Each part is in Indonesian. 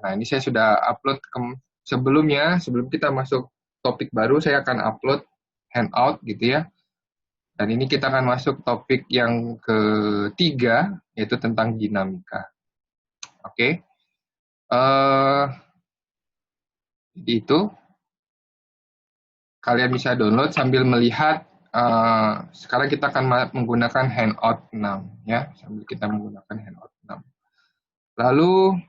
Nah, ini saya sudah upload sebelumnya, sebelum kita masuk topik baru, saya akan upload handout gitu ya. Dan ini kita akan masuk topik yang ketiga, yaitu tentang dinamika. Oke. Jadi itu, kalian bisa download sambil melihat. Sekarang kita akan menggunakan handout 6 ya, sambil kita menggunakan handout 6. Lalu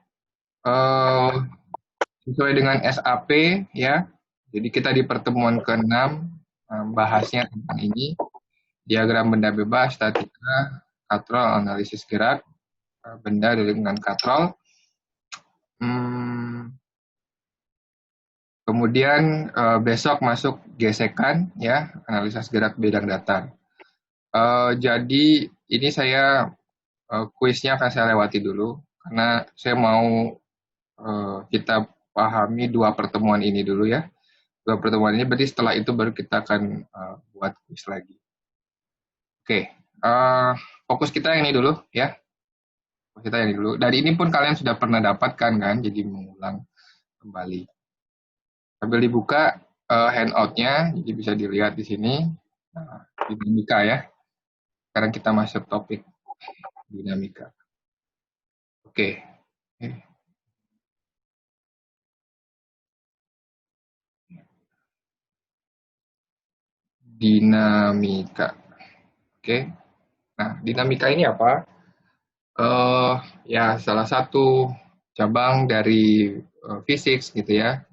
sesuai dengan SAP ya. Jadi kita di pertemuan ke-6 bahasnya tentang ini, diagram benda bebas, statika, katrol, analisis gerak benda dengan katrol. Kemudian besok masuk gesekan ya, analisis gerak bidang datar. Jadi ini saya kuisnya akan saya lewati dulu karena saya mau kita pahami dua pertemuan ini dulu ya. Dua pertemuan ini berarti setelah itu baru kita akan buat kuis lagi. Oke, fokus kita yang ini dulu ya. Fokus kita yang ini dulu. Dari ini pun kalian sudah pernah dapatkan kan, jadi mengulang kembali. Sambil dibuka handout-nya, jadi bisa dilihat di sini dinamika ya. Sekarang kita masuk topik dinamika. Oke. Dinamika. Oke. Nah, dinamika ini apa? Ya, salah satu cabang dari fisik gitu ya,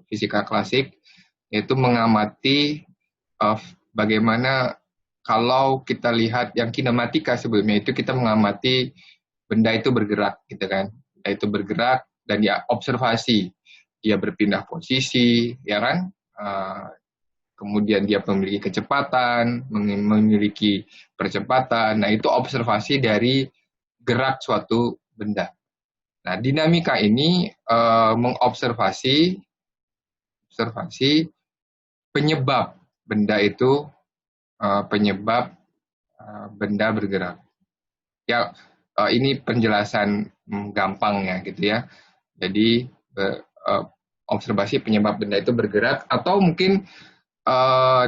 fisika klasik, yaitu mengamati bagaimana kalau kita lihat yang kinematika sebelumnya itu kita mengamati benda itu bergerak gitu kan. Benda itu bergerak dan dia observasi, dia berpindah posisi, ya kan? Kemudian dia memiliki kecepatan, memiliki percepatan. Nah, itu observasi dari gerak suatu benda. Nah, dinamika ini mengobservasi penyebab benda itu, penyebab benda bergerak. Ya, ini penjelasan gampangnya gitu ya. Jadi observasi penyebab benda itu bergerak atau mungkin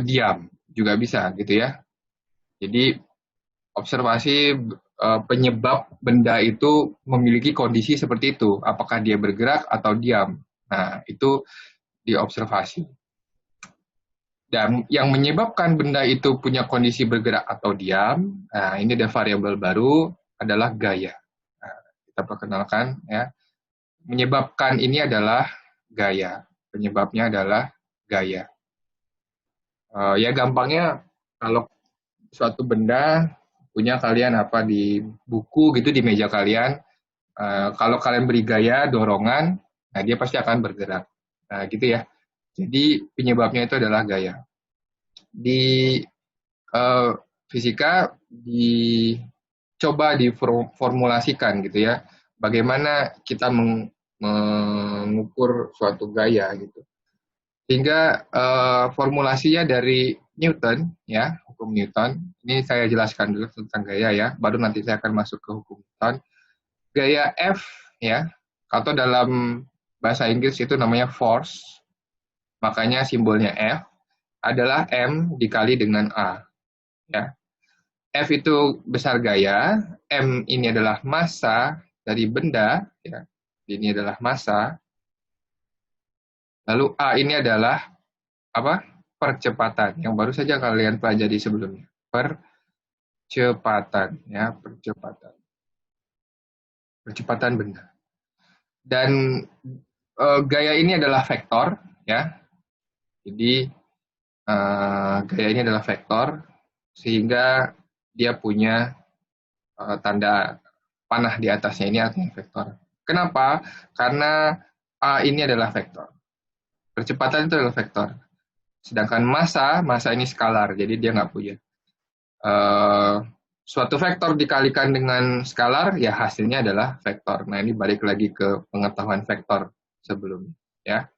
diam juga bisa gitu ya. Jadi observasi penyebab benda itu memiliki kondisi seperti itu, apakah dia bergerak atau diam. Nah, itu diobservasi. Dan yang menyebabkan benda itu punya kondisi bergerak atau diam, nah ini ada variabel baru adalah gaya. Nah, kita perkenalkan ya. Menyebabkan ini adalah gaya. Penyebabnya adalah gaya. Ya gampangnya kalau suatu benda punya kalian apa di buku gitu di meja kalian, kalau kalian beri gaya dorongan, nah dia pasti akan bergerak. Nah gitu ya. Jadi penyebabnya itu adalah gaya. Di fisika dicoba diformulasikan gitu ya. Bagaimana kita mengukur suatu gaya gitu. Sehingga formulasinya dari Newton ya, hukum Newton. Ini saya jelaskan dulu tentang gaya ya, baru nanti saya akan masuk ke hukum Newton. Gaya F ya, atau dalam bahasa Inggris itu namanya force. Makanya simbolnya F adalah M dikali dengan A ya. F itu besar gaya, M ini adalah massa dari benda ya. Ini adalah massa. Lalu A ini adalah apa? Percepatan yang baru saja kalian pelajari sebelumnya. Percepatan ya, percepatan benda. Dan gaya ini adalah vektor ya. Jadi gaya ini adalah vektor sehingga dia punya tanda panah di atasnya, ini artinya vektor. Kenapa? Karena A ini adalah vektor. Percepatan itu adalah vektor. Sedangkan massa ini skalar, jadi dia nggak punya. Suatu vektor dikalikan dengan skalar, ya hasilnya adalah vektor. Nah, ini balik lagi ke pengetahuan vektor sebelumnya. Ya.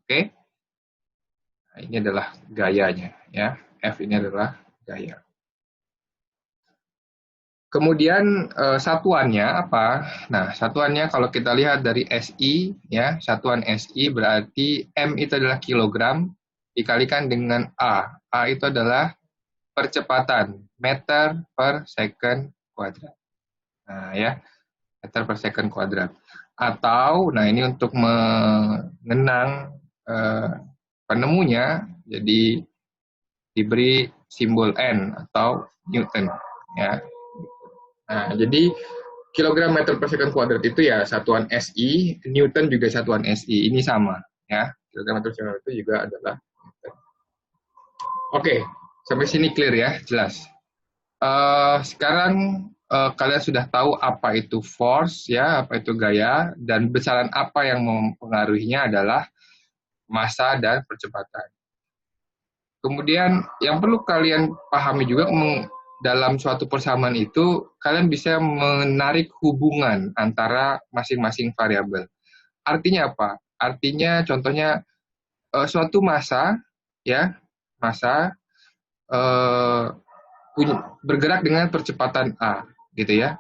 Oke. Nah, ini adalah gayanya. Ya. F ini adalah gaya. Kemudian satuannya apa? Nah, satuannya kalau kita lihat dari SI, ya, satuan SI berarti M itu adalah kilogram dikalikan dengan A. A itu adalah percepatan, meter per second kuadrat. Nah, ya, meter per second kuadrat. Atau, nah ini untuk mengenang penemunya, jadi diberi simbol N atau Newton, ya. Nah, jadi kilogram meter per second kuadrat itu ya satuan SI, Newton juga satuan SI, ini sama, ya. Kilogram meter per second itu juga adalah Newton. Oke, sampai sini clear ya, jelas. Sekarang kalian sudah tahu apa itu force, ya, apa itu gaya, dan besaran apa yang mempengaruhinya adalah massa dan percepatan. Kemudian yang perlu kalian pahami juga dalam suatu persamaan itu kalian bisa menarik hubungan antara masing-masing variabel. Artinya apa? Artinya contohnya suatu massa, ya, massa bergerak dengan percepatan A, gitu ya.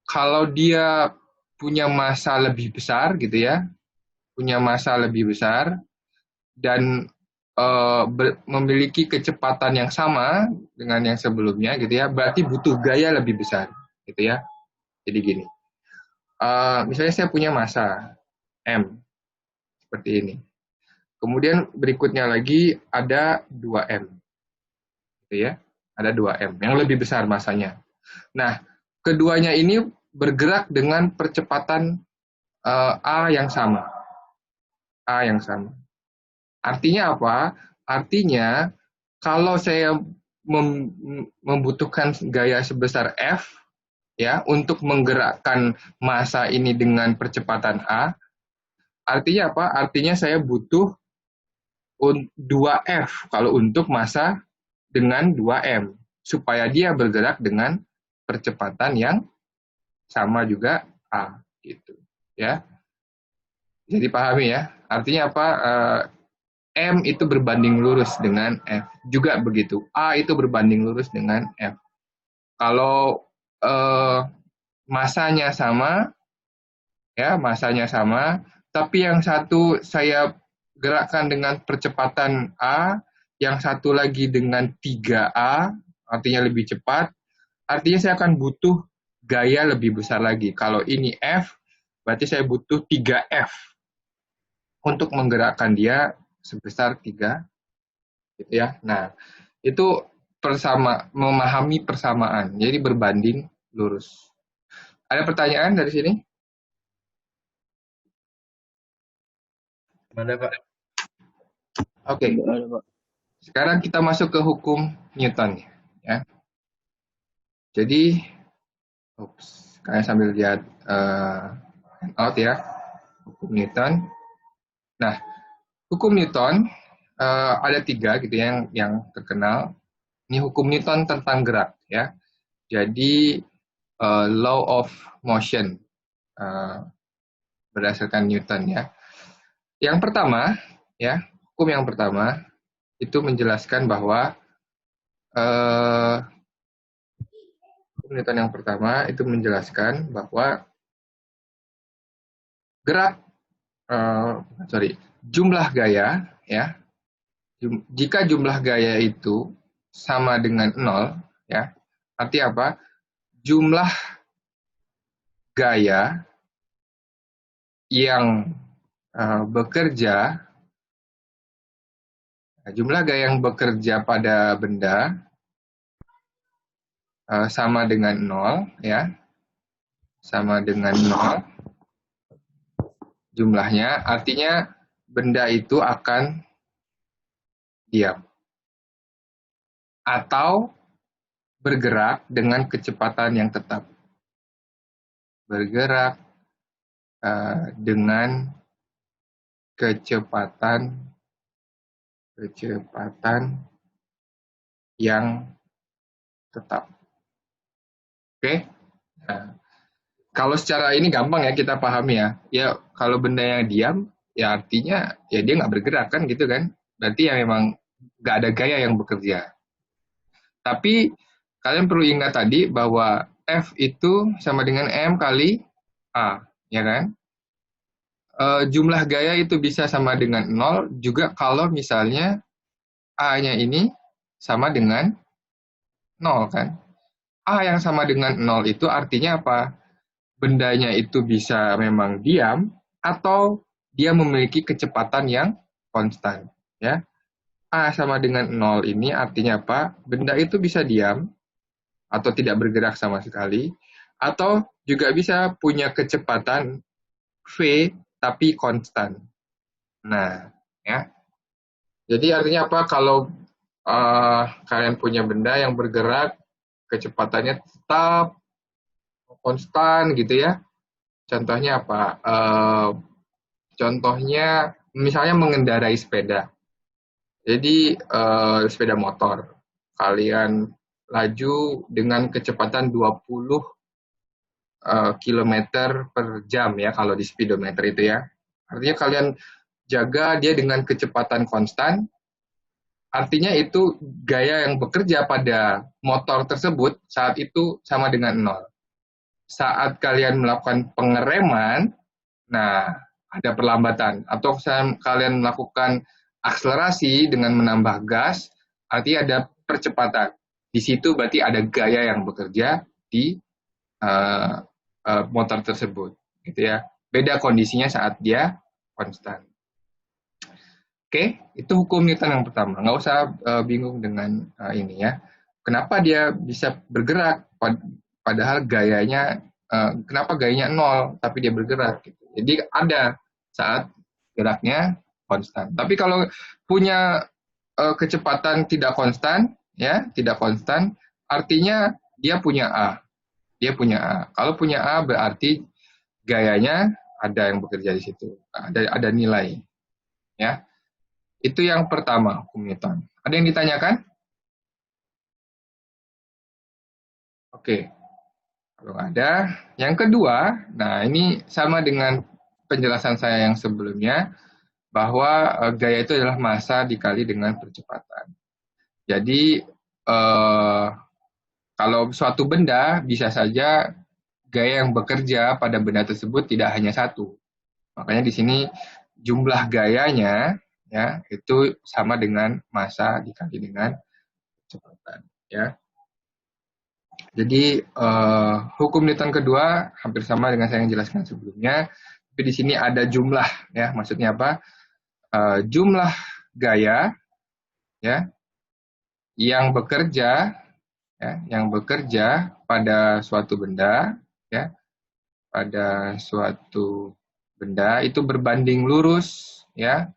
Kalau dia punya massa lebih besar, gitu ya, punya massa lebih besar dan memiliki kecepatan yang sama dengan yang sebelumnya, gitu ya, berarti butuh gaya lebih besar, gitu ya. Jadi gini, misalnya saya punya massa M seperti ini. Kemudian berikutnya lagi ada 2M, gitu ya. Ada 2M yang lebih besar massanya. Nah, keduanya ini bergerak dengan percepatan A yang sama. A yang sama. Artinya apa? Artinya kalau saya membutuhkan gaya sebesar F, ya, untuk menggerakkan massa ini dengan percepatan A, artinya apa? Artinya saya butuh 2F kalau untuk massa dengan 2M supaya dia bergerak dengan percepatan yang sama juga A, gitu, ya. Jadi pahami ya. Artinya apa? M itu berbanding lurus dengan F. Juga begitu. A itu berbanding lurus dengan F. Kalau masanya sama, ya, masanya sama, tapi yang satu saya gerakkan dengan percepatan A, yang satu lagi dengan 3A, artinya lebih cepat, artinya saya akan butuh gaya lebih besar lagi. Kalau ini F, berarti saya butuh 3F untuk menggerakkan dia sebesar 3, gitu ya. Nah, itu memahami persamaan, jadi berbanding lurus. Ada pertanyaan dari sini? Ada, Pak. Oke. Ada, Pak. Sekarang kita masuk ke hukum Newton, ya. Jadi, kalian sambil lihat handout ya, hukum Newton. Nah, hukum Newton ada 3 gitu ya, yang terkenal. Ini hukum Newton tentang gerak, ya. Jadi law of motion berdasarkan Newton, ya. Yang pertama, ya, hukum yang pertama itu menjelaskan bahwa hukum Newton yang pertama itu menjelaskan bahwa gerak jumlah gaya, ya, jika jumlah gaya itu sama dengan 0, ya, arti apa? Jumlah gaya yang bekerja, jumlah gaya yang bekerja pada benda sama dengan 0, ya, sama dengan 0 jumlahnya, artinya benda itu akan diam atau bergerak dengan kecepatan yang tetap. Bergerak dengan kecepatan yang tetap. Oke? Nah, kalau secara ini gampang ya kita pahami ya. Ya kalau benda yang diam, ya artinya ya dia nggak bergerak kan gitu kan. Berarti ya memang nggak ada gaya yang bekerja. Tapi kalian perlu ingat tadi bahwa F itu sama dengan M kali A, ya kan? Jumlah gaya itu bisa sama dengan 0 juga kalau misalnya A-nya ini sama dengan 0 kan? A yang sama dengan 0 itu artinya apa? Bendanya itu bisa memang diam atau dia memiliki kecepatan yang konstan, ya. A sama dengan 0 ini artinya apa? Benda itu bisa diam atau tidak bergerak sama sekali, atau juga bisa punya kecepatan V tapi konstan. Nah, ya. Jadi artinya apa? Kalau kalian punya benda yang bergerak, kecepatannya tetap konstan gitu ya. Contohnya apa? Contohnya misalnya mengendarai sepeda. Jadi sepeda motor. Kalian laju dengan kecepatan 20 kilometer per jam ya kalau di speedometer itu ya. Artinya kalian jaga dia dengan kecepatan konstan, artinya itu gaya yang bekerja pada motor tersebut saat itu sama dengan 0. Saat kalian melakukan pengereman, nah ada perlambatan. Atau kalian melakukan akselerasi dengan menambah gas, artinya ada percepatan. Di situ berarti ada gaya yang bekerja di uh, motor tersebut, gitu ya. Beda kondisinya saat dia konstan. Oke, itu hukum Newton yang pertama. Nggak usah bingung dengan ini ya. Kenapa dia bisa bergerak, padahal gayanya, kenapa gayanya 0, tapi dia bergerak. Gitu. Jadi ada saat geraknya konstan. Tapi kalau punya kecepatan tidak konstan, ya tidak konstan, artinya dia punya A. Dia punya A. Kalau punya A berarti gayanya ada yang bekerja di situ, ada nilai, ya. Itu yang pertama, hukum Newton. Ada yang ditanyakan? Oke, kalau ada. Yang kedua, nah ini sama dengan penjelasan saya yang sebelumnya, bahwa gaya itu adalah massa dikali dengan percepatan. Jadi, kalau suatu benda bisa saja gaya yang bekerja pada benda tersebut tidak hanya satu. Makanya di sini jumlah gayanya ya itu sama dengan massa dikali dengan kecepatan, ya. Jadi hukum Newton kedua hampir sama dengan saya yang jelaskan sebelumnya, tapi di sini ada jumlah, ya. Maksudnya apa? Jumlah gaya, ya, yang bekerja pada suatu benda, ya, pada suatu benda itu berbanding lurus, ya,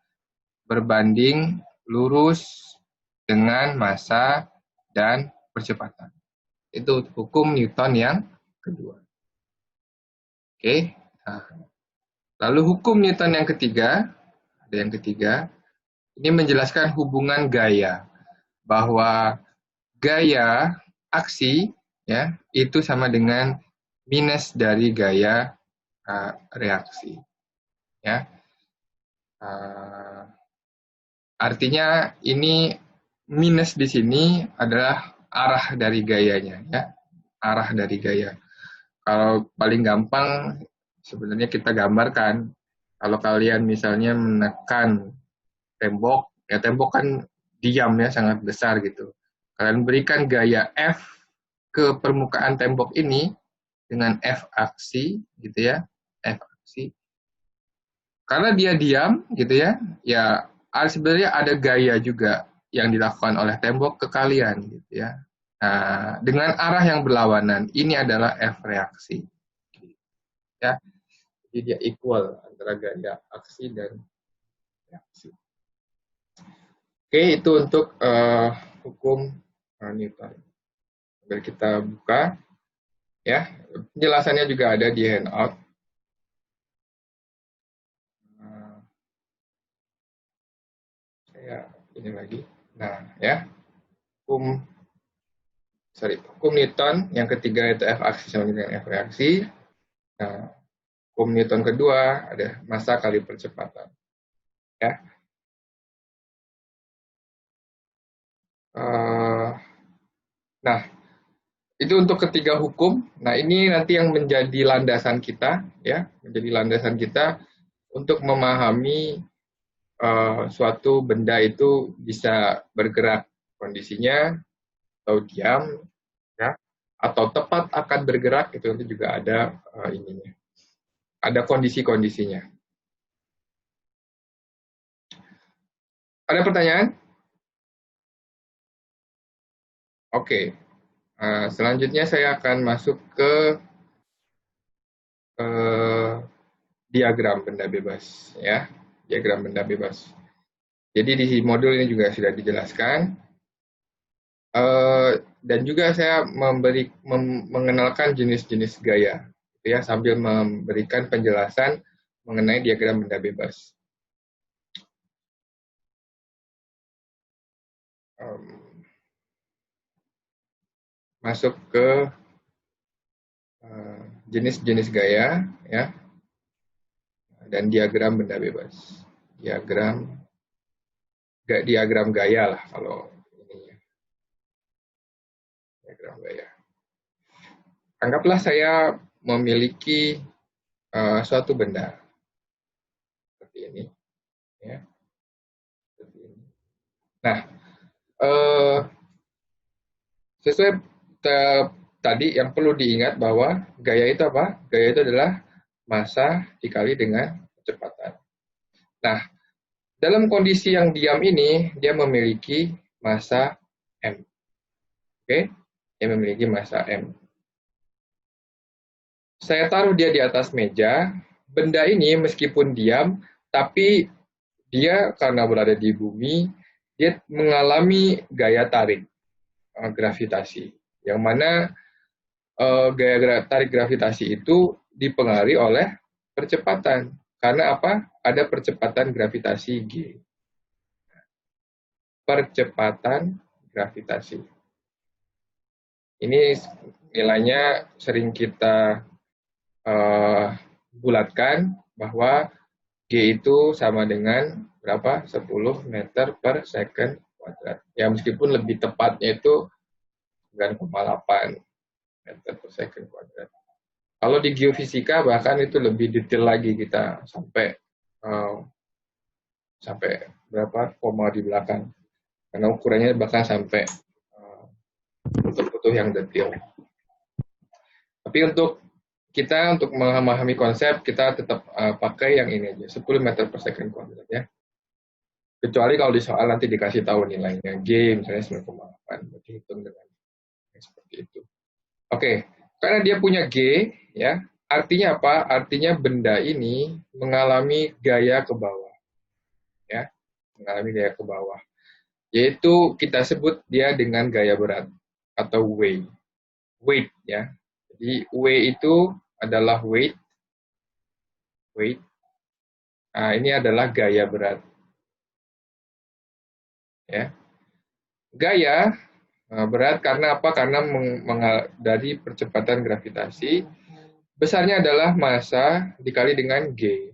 berbanding lurus dengan massa dan percepatan. Itu hukum Newton yang kedua. Oke. Nah, lalu hukum Newton yang ketiga, ada yang ketiga, ini menjelaskan hubungan gaya, bahwa gaya aksi ya itu sama dengan minus dari gaya reaksi, ya. Artinya ini minus di sini adalah arah dari gayanya, ya, arah dari gaya. Kalau paling gampang sebenarnya kita gambarkan, kalau kalian misalnya menekan tembok, ya tembok kan diam ya, sangat besar gitu. Kalian berikan gaya F ke permukaan tembok ini dengan F aksi gitu ya, F aksi. Karena dia diam gitu ya, ya sebenarnya ada gaya juga yang dilakukan oleh tembok ke kalian gitu ya. Nah, dengan arah yang berlawanan, ini adalah F reaksi. Ya, jadi dia equal antara gaya aksi dan reaksi. Oke, itu untuk hukum Newton. Biar kita buka, ya. Penjelasannya juga ada di handout. Saya ini lagi. Nah, ya, hukum Newton yang ketiga itu F aksi sama dengan F reaksi. Nah, hukum Newton kedua ada massa kali percepatan. Ya. Nah, Itu untuk ketiga hukum. Nah, ini nanti yang menjadi landasan kita, ya, menjadi landasan kita untuk memahami suatu benda itu bisa bergerak kondisinya atau diam, ya, atau tepat akan bergerak, itu nanti juga ada ininya, ada kondisi-kondisinya. Ada pertanyaan? Oke. Selanjutnya saya akan masuk ke diagram benda bebas, ya, diagram benda bebas. Jadi di modul ini juga sudah dijelaskan, dan juga saya mengenalkan jenis-jenis gaya, ya, sambil memberikan penjelasan mengenai diagram benda bebas. Masuk ke jenis-jenis gaya, ya, dan diagram benda bebas. Diagram gaya lah kalau ini, ya. Diagram gaya. Anggaplah saya memiliki suatu benda seperti ini, ya. Seperti ini. Nah, sesuai tadi yang perlu diingat bahwa gaya itu apa? Gaya itu adalah massa dikali dengan kecepatan. Nah, dalam kondisi yang diam ini, dia memiliki massa M. Oke? Dia memiliki massa M. Saya taruh dia di atas meja, benda ini meskipun diam, tapi dia karena berada di bumi, dia mengalami gaya tarik gravitasi. Yang mana gaya tarik gravitasi itu dipengaruhi oleh percepatan. Karena apa? Ada percepatan gravitasi G. Percepatan gravitasi. Ini nilainya sering kita bulatkan bahwa G itu sama dengan berapa? 10 meter per second kuadrat. Ya, meskipun lebih tepatnya itu 9,8 meter per second kuadrat. Kalau di geofisika bahkan itu lebih detail lagi, kita sampai berapa koma di belakang. Karena ukurannya bahkan sampai bentuk-bentuk yang detail. Tapi untuk memahami konsep, kita tetap pakai yang ini aja, 10 meter per second kuadrat, ya. Kecuali kalau di soal nanti dikasih tahu nilainya G misalnya 9,8, berarti hitung dengan seperti itu. Oke, karena dia punya G, ya, artinya apa? Artinya benda ini mengalami gaya ke bawah, ya, mengalami gaya ke bawah. Yaitu kita sebut dia dengan gaya berat atau weight, ya. Jadi W itu adalah weight. Nah, ini adalah gaya berat. Ya. Gaya berat karena apa? Karena dari percepatan gravitasi, besarnya adalah massa dikali dengan G,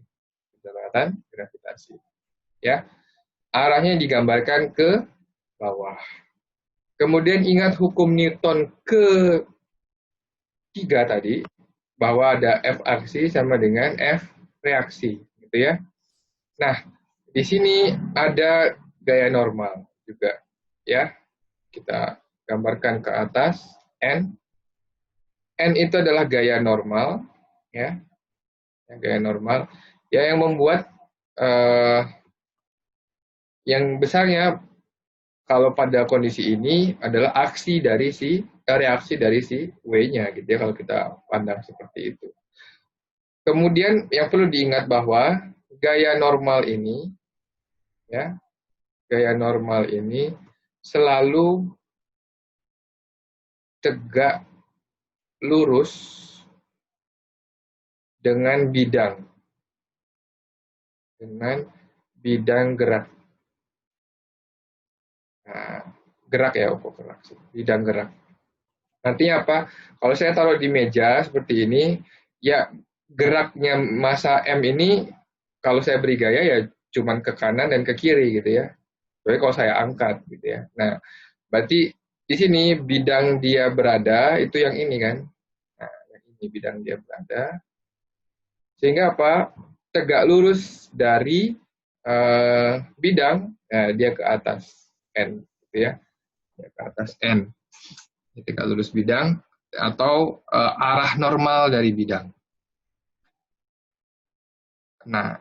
percepatan gravitasi. Ya. Arahnya digambarkan ke bawah. Kemudian ingat hukum Newton ketiga tadi, bahwa ada F aksi sama dengan F reaksi, gitu ya. Nah, di sini ada gaya normal juga, ya. Kita gambarkan ke atas, N. N itu adalah gaya normal, ya. Gaya normal, ya, yang membuat yang besarnya kalau pada kondisi ini adalah reaksi dari si W-nya, gitu ya, kalau kita pandang seperti itu. Kemudian yang perlu diingat bahwa gaya normal ini, ya, gaya normal ini selalu tegak lurus dengan bidang gerak. Nah, gerak ya, gerak sih, bidang gerak. Nantinya apa? Kalau saya taruh di meja seperti ini, ya, geraknya massa M ini kalau saya beri gaya ya cuman ke kanan dan ke kiri, gitu ya. Jadi kalau saya angkat, gitu ya. Nah, berarti di sini bidang dia berada itu yang ini kan. Nah, yang ini bidang dia berada. Sehingga apa? Tegak lurus dari bidang, dia ke atas N, gitu ya. Dia ke atas N. Ini tegak lurus bidang atau arah normal dari bidang. Nah,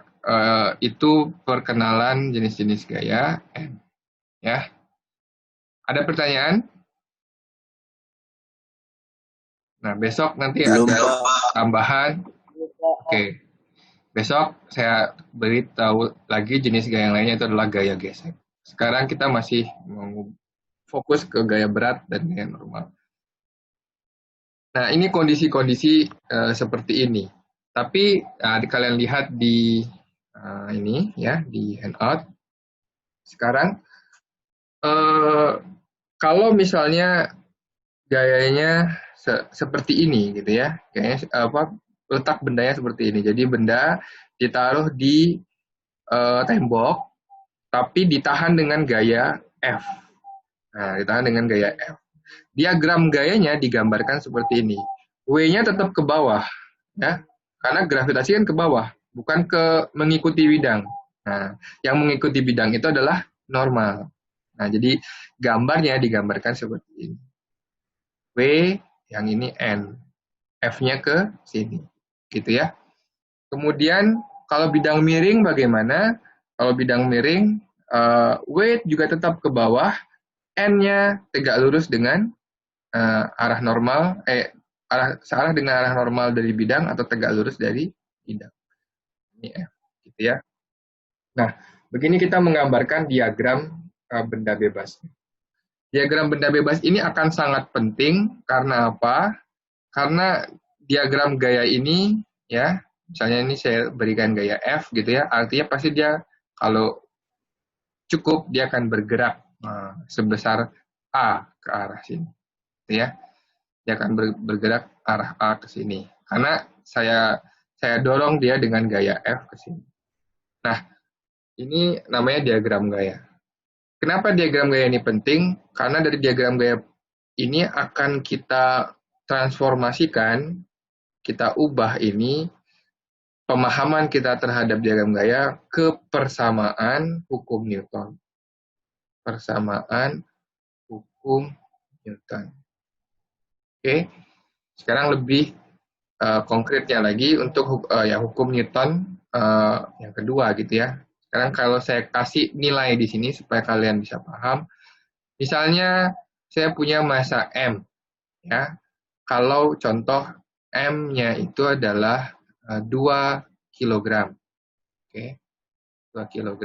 itu perkenalan jenis-jenis gaya N. Ya. Ada pertanyaan? Nah, besok nanti Belum, ada Pak. tambahan. Oke. Besok saya beritahu lagi jenis gaya yang lainnya itu adalah gaya gesek. Sekarang kita masih mau fokus ke gaya berat dan gaya normal. Nah, ini kondisi-kondisi seperti ini. Tapi kalian lihat di ini ya, di handout. Sekarang kalau misalnya gayanya seperti ini gitu ya, kayaknya letak bendanya seperti ini. Jadi benda ditaruh di tembok, tapi ditahan dengan gaya F. Nah, ditahan dengan gaya F. Diagram gayanya digambarkan seperti ini. W-nya tetap ke bawah, ya, karena gravitasi kan ke bawah, bukan ke mengikuti bidang. Nah, yang mengikuti bidang itu adalah normal. Nah, jadi gambarnya digambarkan seperti ini. W, yang ini N. F-nya ke sini. Gitu ya. Kemudian, kalau bidang miring bagaimana? Kalau bidang miring, W juga tetap ke bawah, N-nya tegak lurus dengan arah normal, searah dengan arah normal dari bidang atau tegak lurus dari bidang. Ini F, gitu ya. Nah, begini kita menggambarkan diagram benda bebas. Diagram benda bebas ini akan sangat penting karena apa? Karena diagram gaya ini, ya, misalnya ini saya berikan gaya F, gitu ya, artinya pasti dia kalau cukup dia akan bergerak sebesar A ke arah sini, gitu ya. Dia akan bergerak arah A ke sini. Karena saya dorong dia dengan gaya F ke sini. Nah, ini namanya diagram gaya. Kenapa diagram gaya ini penting? Karena dari diagram gaya ini akan kita transformasikan, kita ubah ini, pemahaman kita terhadap diagram gaya ke persamaan hukum Newton. Persamaan hukum Newton. Oke, sekarang lebih konkretnya lagi untuk hukum Newton yang kedua gitu ya. Sekarang kalau saya kasih nilai di sini supaya kalian bisa paham. Misalnya saya punya massa M ya. Kalau contoh M-nya itu adalah 2 kg. Oke. 2 kg.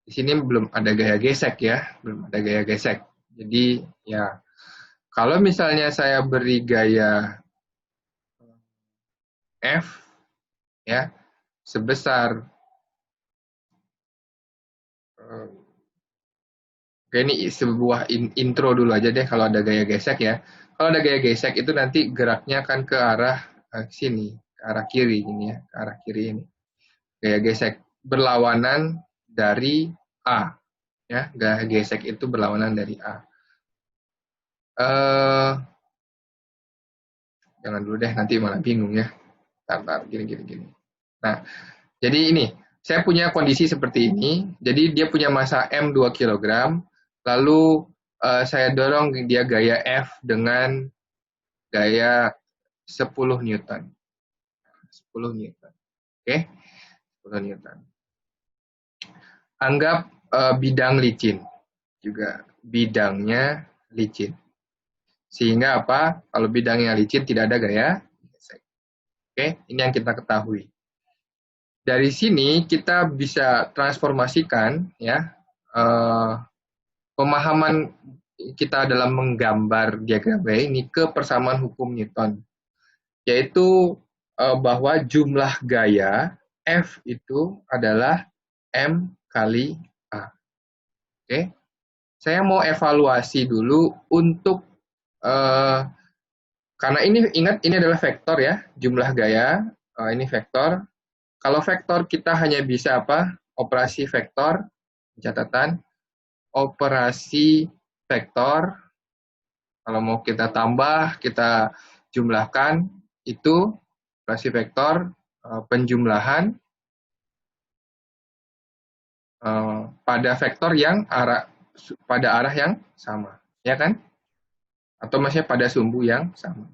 Di sini belum ada gaya gesek ya, belum ada gaya gesek. Jadi ya kalau misalnya saya beri gaya F ya sebesar ini sebuah intro dulu aja deh kalau ada gaya gesek ya. Kalau ada gaya gesek itu nanti geraknya akan ke arah sini, ke arah kiri ini ya, ke arah kiri ini. Gaya gesek berlawanan dari A ya, gaya gesek itu berlawanan dari A. Jangan dulu deh nanti malah bingung ya. Tar, gini. Nah, jadi ini, saya punya kondisi seperti ini. Jadi dia punya massa M 2 kg, lalu saya dorong dia gaya F dengan gaya 10 Newton. 10 Newton. Oke, 10 Newton. Anggap bidang licin. Juga bidangnya licin. Sehingga apa? Kalau bidangnya licin tidak ada gaya gesek. Oke, ini yang kita ketahui. Dari sini kita bisa transformasikan ya pemahaman kita dalam menggambar diagram gaya ini ke persamaan hukum Newton, yaitu bahwa jumlah gaya F itu adalah M kali A. Oke, saya mau evaluasi dulu untuk karena ini ingat ini adalah vektor ya, jumlah gaya ini vektor. Kalau vektor kita hanya bisa apa? Operasi vektor, catatan. operasi vektor. Kalau mau kita tambah, kita jumlahkan, itu operasi vektor penjumlahan pada vektor yang pada arah yang sama, ya kan? Atau maksudnya pada sumbu yang sama.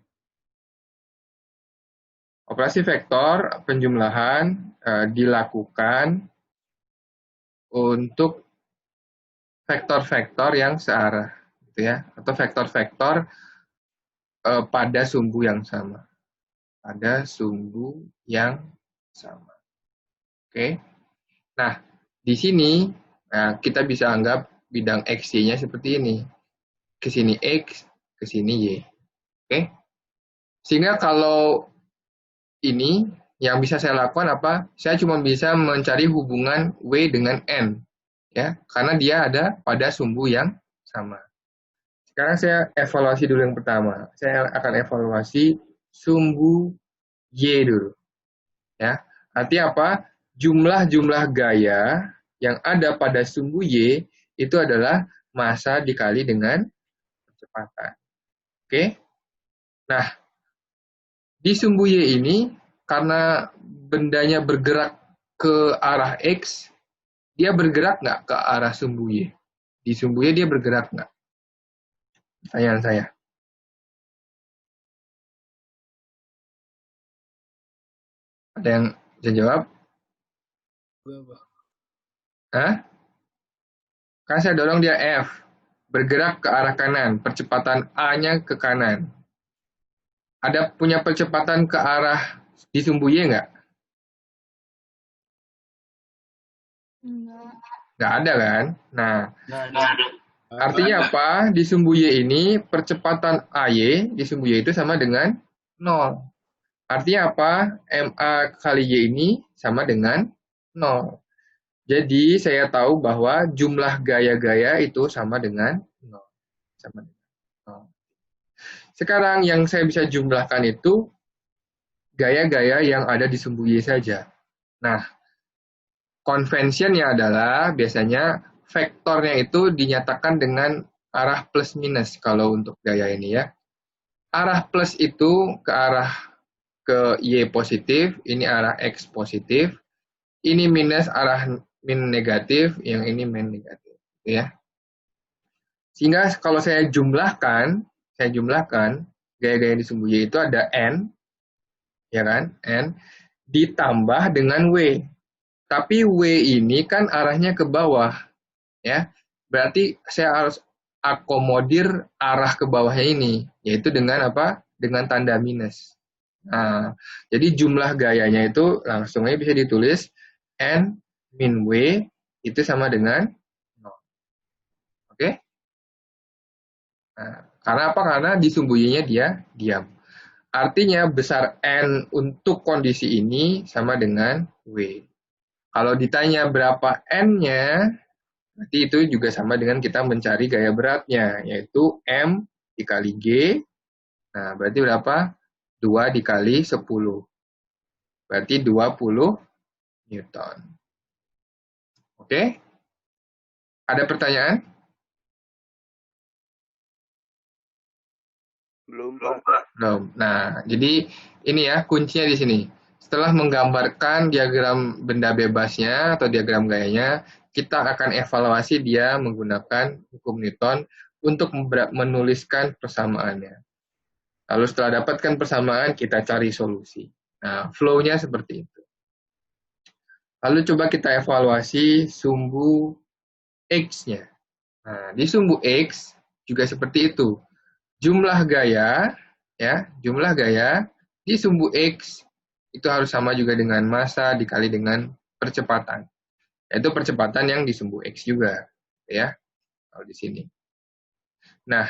Operasi vektor penjumlahan dilakukan untuk vektor-vektor yang searah, gitu ya, atau vektor-vektor pada sumbu yang sama, pada sumbu yang sama. Oke. Nah, di sini kita bisa anggap bidang X-Y-nya seperti ini. Ke sini X, ke sini Y. Oke. Sehingga kalau ini yang bisa saya lakukan apa? Saya cuma bisa mencari hubungan W dengan N. Ya, karena dia ada pada sumbu yang sama. Sekarang saya evaluasi dulu yang pertama. Saya akan evaluasi sumbu Y dulu. Ya, artinya apa? Jumlah-jumlah gaya yang ada pada sumbu Y itu adalah massa dikali dengan kecepatan. Oke? Nah, di sumbu Y ini, karena bendanya bergerak ke arah X, dia bergerak nggak ke arah sumbu Y? Di sumbu Y dia bergerak nggak? Pertanyaan saya. Ada yang bisa jawab? Hah? Kan saya dorong dia F. Bergerak ke arah kanan. Percepatan A-nya ke kanan. Ada punya percepatan ke arah di sumbu Y nggak? Nggak ada kan? Nah, artinya apa? Di sumbu Y ini, percepatan AY di sumbu Y itu sama dengan 0. Artinya apa? MA kali Y ini sama dengan 0. Jadi, saya tahu bahwa jumlah gaya-gaya itu sama dengan 0. Sama dengan 0. Sekarang yang saya bisa jumlahkan itu gaya-gaya yang ada di sumbu Y saja. Nah, konvensinya adalah biasanya vektornya itu dinyatakan dengan arah plus minus kalau untuk gaya ini ya. Arah plus itu ke arah ke Y positif, ini arah X positif, ini minus arah min negatif, yang ini min negatif, ya. Sehingga kalau saya jumlahkan gaya-gaya di sumbu Y itu ada N, ya kan, N, ditambah dengan W. Tapi W ini kan arahnya ke bawah, ya. Berarti saya harus akomodir arah ke bawahnya ini, yaitu dengan apa? Dengan tanda minus. Nah, jadi jumlah gayanya itu langsung aja bisa ditulis N min W itu sama dengan 0. Oke? Nah, karena apa? Karena di sumbu Y-nya dia diam. Artinya besar N untuk kondisi ini sama dengan W. Kalau ditanya berapa N-nya, berarti itu juga sama dengan kita mencari gaya beratnya, yaitu M dikali G. Nah, berarti berapa? 2 dikali 10. Berarti 20 Newton. Oke? Ada pertanyaan? Belum, Pak. Belum. Nah, jadi ini ya kuncinya di sini. Setelah menggambarkan diagram benda bebasnya atau diagram gayanya, kita akan evaluasi dia menggunakan hukum Newton untuk menuliskan persamaannya. Lalu setelah dapatkan persamaan, kita cari solusi. Nah, flow-nya seperti itu. Lalu coba kita evaluasi sumbu X-nya. Nah, di sumbu X juga seperti itu. Jumlah gaya, ya, jumlah gaya di sumbu X itu harus sama juga dengan massa dikali dengan percepatan. Yaitu percepatan yang di sumbu X juga, ya. Kalau di sini. Nah,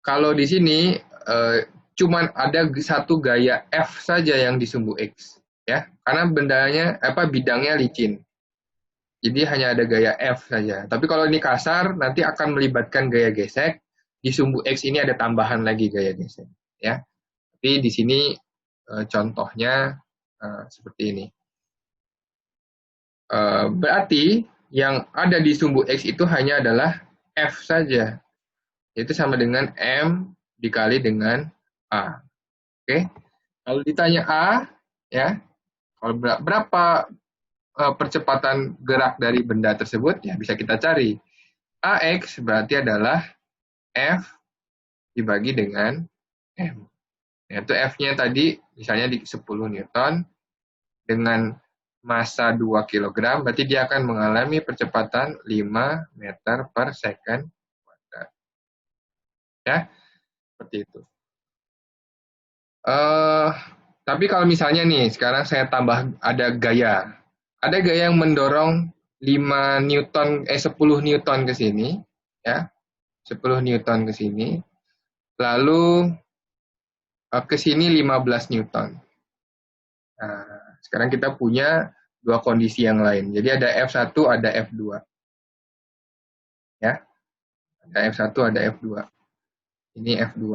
kalau di sini cuman ada satu gaya F saja yang di sumbu X, ya. Karena bidangnya licin. Jadi hanya ada gaya F saja. Tapi kalau ini kasar, nanti akan melibatkan gaya gesek. Di sumbu X ini ada tambahan lagi gaya gesek, ya. Tapi di sini contohnya seperti ini. Berarti yang ada di sumbu X itu hanya adalah F saja. Itu sama dengan M dikali dengan A. Oke. Kalau ditanya A, ya, kalau berapa percepatan gerak dari benda tersebut, ya bisa kita cari. AX berarti adalah F dibagi dengan M. Yaitu F-nya tadi misalnya di 10 Newton dengan massa 2 kg, berarti dia akan mengalami percepatan 5 meter per second. Ya, seperti itu. Tapi kalau misalnya nih, sekarang saya tambah ada gaya. Ada gaya yang mendorong 5 Newton, 10 Newton ke sini, ya. 10 Newton ke sini. Lalu ke sini 15 Newton. Nah, sekarang kita punya dua kondisi yang lain. Jadi ada F1, ada F2. Ya. Ada F1, ada F2. Ini F2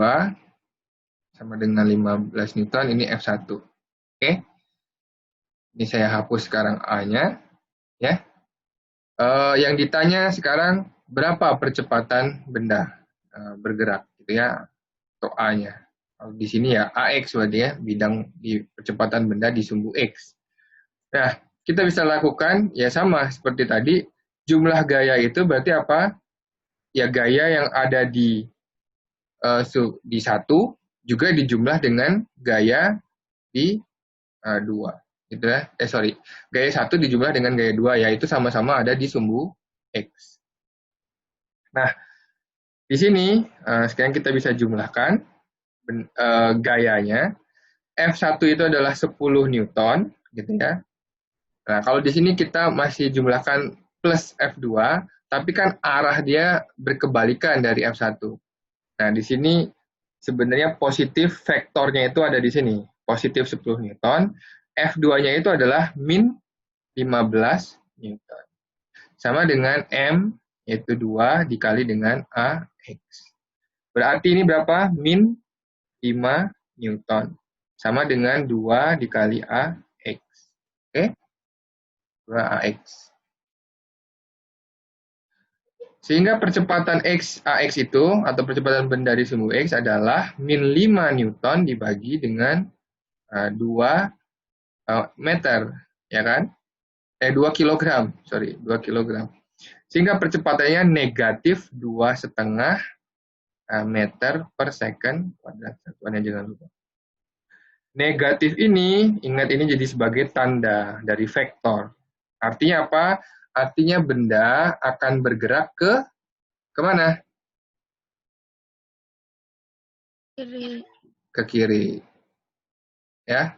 sama dengan 15 Newton, ini F1. Oke. Ini saya hapus sekarang A-nya, ya. Yang ditanya sekarang berapa percepatan benda bergerak, gitu ya, atau A-nya. Kalau di sini ya AX berarti ya, bidang di percepatan benda di sumbu X. Nah, kita bisa lakukan ya sama seperti tadi, jumlah gaya itu berarti apa? Ya gaya yang ada di satu juga dijumlah dengan gaya di 2. Gitu ya. Gaya 1 dijumlah dengan gaya 2, yaitu sama-sama ada di sumbu X. Nah, di sini sekarang kita bisa jumlahkan gayanya. F1 itu adalah 10 Newton, gitu ya. Nah, kalau di sini kita masih jumlahkan plus F2, tapi kan arah dia berkebalikan dari F1. Nah, di sini sebenarnya positif vektornya itu ada di sini. Positif 10 Newton. F2-nya itu adalah min 15 Newton. Sama dengan M, yaitu 2 dikali dengan AX. Berarti ini berapa? Min 5 Newton. Sama dengan 2 dikali AX. Oke? 2AX. Sehingga percepatan AX itu, atau percepatan benda di sumbu X adalah min 5 Newton dibagi dengan 2 meter, ya kan? 2 kilogram, 2 kilogram. Sehingga percepatannya negatif 2,5 meter per second kuadrat. Satuannya jangan lupa. Negatif ini, ingat ini jadi sebagai tanda dari vektor. Artinya apa? Artinya benda akan bergerak ke mana? Kiri. Ke kiri. Ya.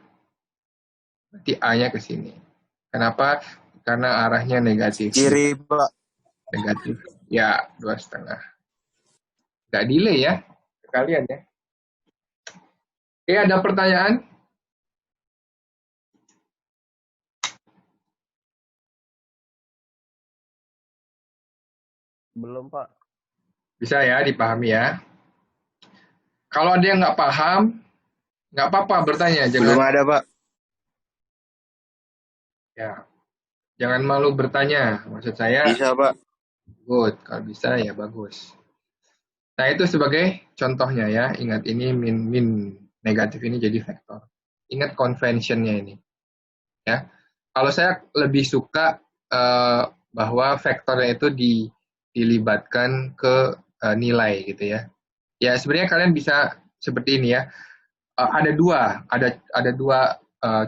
Berarti A-nya ke sini. Kenapa? Karena arahnya negatif. Kiri, Pak. Negatif. Ya, 2,5. Nggak delay ya. Sekalian ya. Oke, ada pertanyaan? Belum, Pak. Bisa ya, dipahami ya. Kalau ada yang nggak paham, nggak apa-apa bertanya. Belum ada, Pak. Ya, jangan malu bertanya. Maksud saya, Bisa, Pak. good. Kalau bisa ya bagus. Nah, itu sebagai contohnya ya. Ingat ini min negatif ini jadi vektor. Ingat convention-nya ini. Ya. Kalau saya lebih suka bahwa vektornya itu dilibatkan ke nilai gitu ya. Ya, sebenarnya kalian bisa seperti ini ya. Ada dua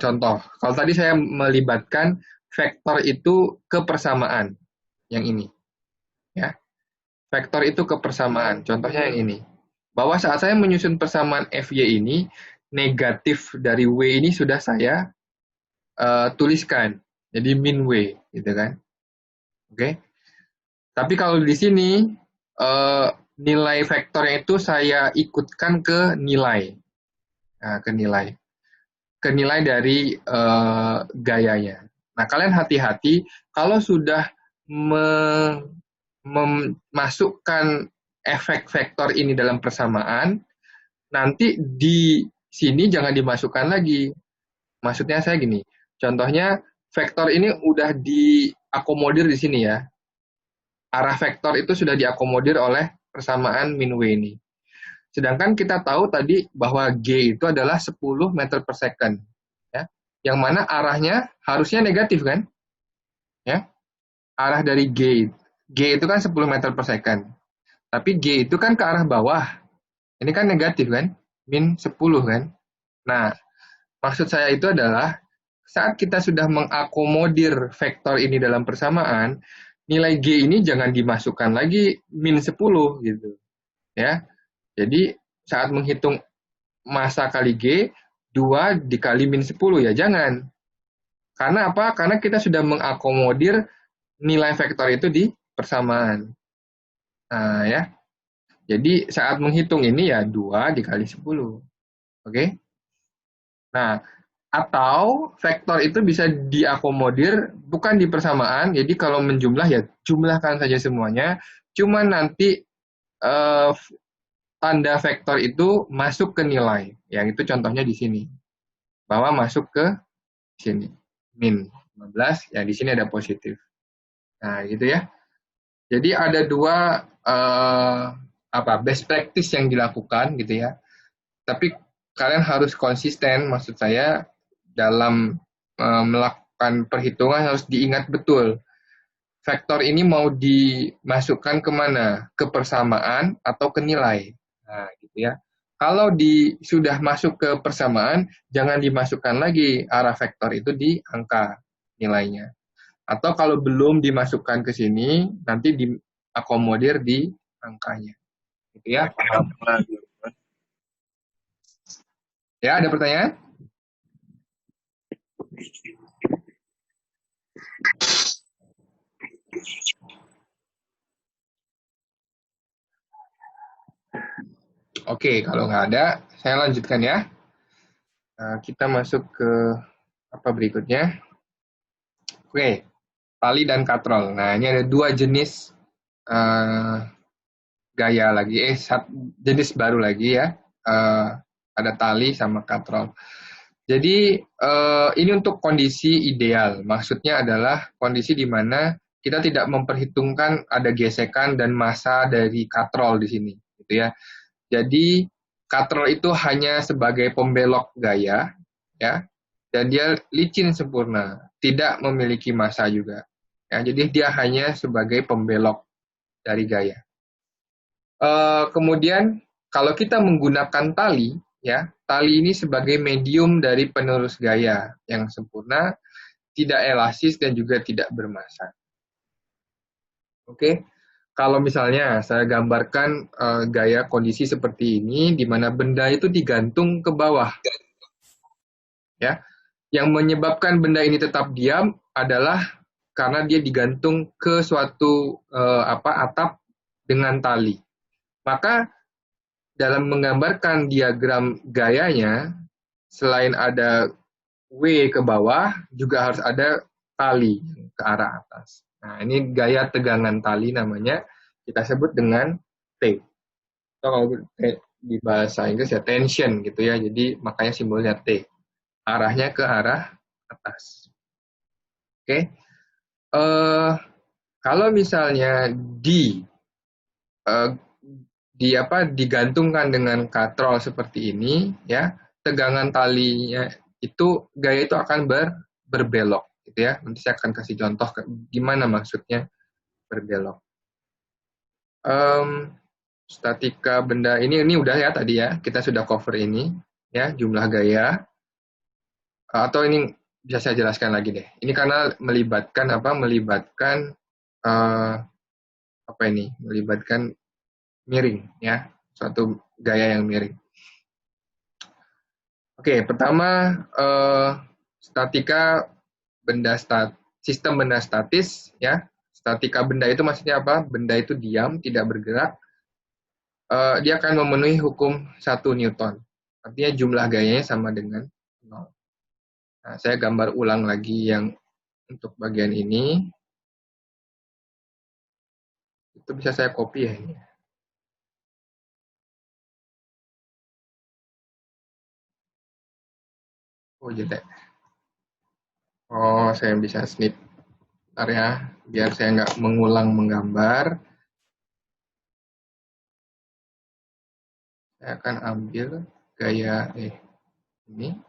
contoh. Kalau tadi saya melibatkan vektor itu ke persamaan. Yang ini. Ya. Vektor itu ke persamaan. Contohnya yang ini. Bahwa saat saya menyusun persamaan FY ini, negatif dari W ini sudah saya tuliskan. Jadi min W, gitu kan. Oke. Tapi kalau di sini, nilai vektornya itu saya ikutkan ke nilai. Nah, ke nilai. Ke nilai dari gayanya. Nah, kalian hati-hati, kalau sudah memasukkan efek vektor ini dalam persamaan, nanti di sini jangan dimasukkan lagi. Maksudnya saya gini, contohnya vektor ini udah diakomodir di sini ya. Arah vektor itu sudah diakomodir oleh persamaan min W ini. Sedangkan kita tahu tadi bahwa G itu adalah 10 meter per second. Ya. Yang mana arahnya harusnya negatif kan? Ya. Arah dari G itu kan 10 meter per second. Tapi G itu kan ke arah bawah. Ini kan negatif kan? Min 10 kan? Nah, maksud saya itu adalah saat kita sudah mengakomodir vektor ini dalam persamaan, nilai G ini jangan dimasukkan lagi min 10 gitu. Ya. Jadi saat menghitung massa kali G, 2 dikali min 10 ya, jangan. Karena apa? Karena kita sudah mengakomodir nilai vektor itu di persamaan. Nah, ya. Jadi saat menghitung ini ya 2 dikali 10. Oke? Nah, atau vektor itu bisa diakomodir bukan di persamaan, jadi kalau menjumlah ya jumlahkan saja semuanya, cuman nanti tanda vektor itu masuk ke nilai. Yang itu contohnya di sini. Bahwa masuk ke sini. Min 15, ya di sini ada positif. Nah, gitu ya. Jadi ada dua best practice yang dilakukan gitu ya. Tapi kalian harus konsisten, maksud saya dalam melakukan perhitungan harus diingat betul. Vektor ini mau dimasukkan kemana? Ke persamaan atau ke nilai? Nah, gitu ya. Kalau sudah masuk ke persamaan, jangan dimasukkan lagi arah vektor itu di angka nilainya. Atau kalau belum dimasukkan ke sini, nanti diakomodir di angkanya. Gitu ya. Ya, ada pertanyaan? Oke, kalau nggak ada, saya lanjutkan ya. Kita masuk ke apa berikutnya. Oke, tali dan katrol. Nah, ini ada dua jenis gaya lagi. Jenis baru lagi ya. Ada tali sama katrol. Jadi, ini untuk kondisi ideal. Maksudnya adalah kondisi di mana kita tidak memperhitungkan ada gesekan dan massa dari katrol di sini. Gitu ya. Jadi, katrol itu hanya sebagai pembelok gaya, ya, dan dia licin sempurna, tidak memiliki massa juga. Ya, jadi dia hanya sebagai pembelok dari gaya. Kemudian kalau kita menggunakan tali, ya, tali ini sebagai medium dari penerus gaya yang sempurna, tidak elastis dan juga tidak bermassa. Oke, kalau misalnya saya gambarkan gaya kondisi seperti ini, di mana benda itu digantung ke bawah, ya, yang menyebabkan benda ini tetap diam adalah karena dia digantung ke suatu atap dengan tali. Maka dalam menggambarkan diagram gayanya, selain ada W ke bawah, juga harus ada tali ke arah atas. Nah, ini gaya tegangan tali namanya, kita sebut dengan T. Atau kalau di bahasa Inggris ya tension gitu ya, jadi makanya simbolnya T. Arahnya ke arah atas. Oke. Kalau misalnya digantungkan dengan katrol seperti ini, ya, tegangan talinya itu gaya itu akan berbelok, gitu ya. Nanti saya akan kasih contoh gimana maksudnya berbelok. Statika benda ini udah ya tadi ya, kita sudah cover ini, ya, jumlah gaya. Atau ini bisa saya jelaskan lagi deh. Ini karena melibatkan melibatkan miring, ya, suatu gaya yang miring. Oke, pertama statika sistem benda statis, ya. Statika benda itu maksudnya apa? Benda itu diam, tidak bergerak. Dia akan memenuhi hukum 1 Newton. Artinya jumlah gayanya sama dengan 0. Nah, saya gambar ulang lagi yang untuk bagian ini. Itu bisa saya copy ya ini. Oh, jelek. Oh, saya bisa snip. Bentar ya, biar saya nggak mengulang menggambar. Saya akan ambil gaya ini.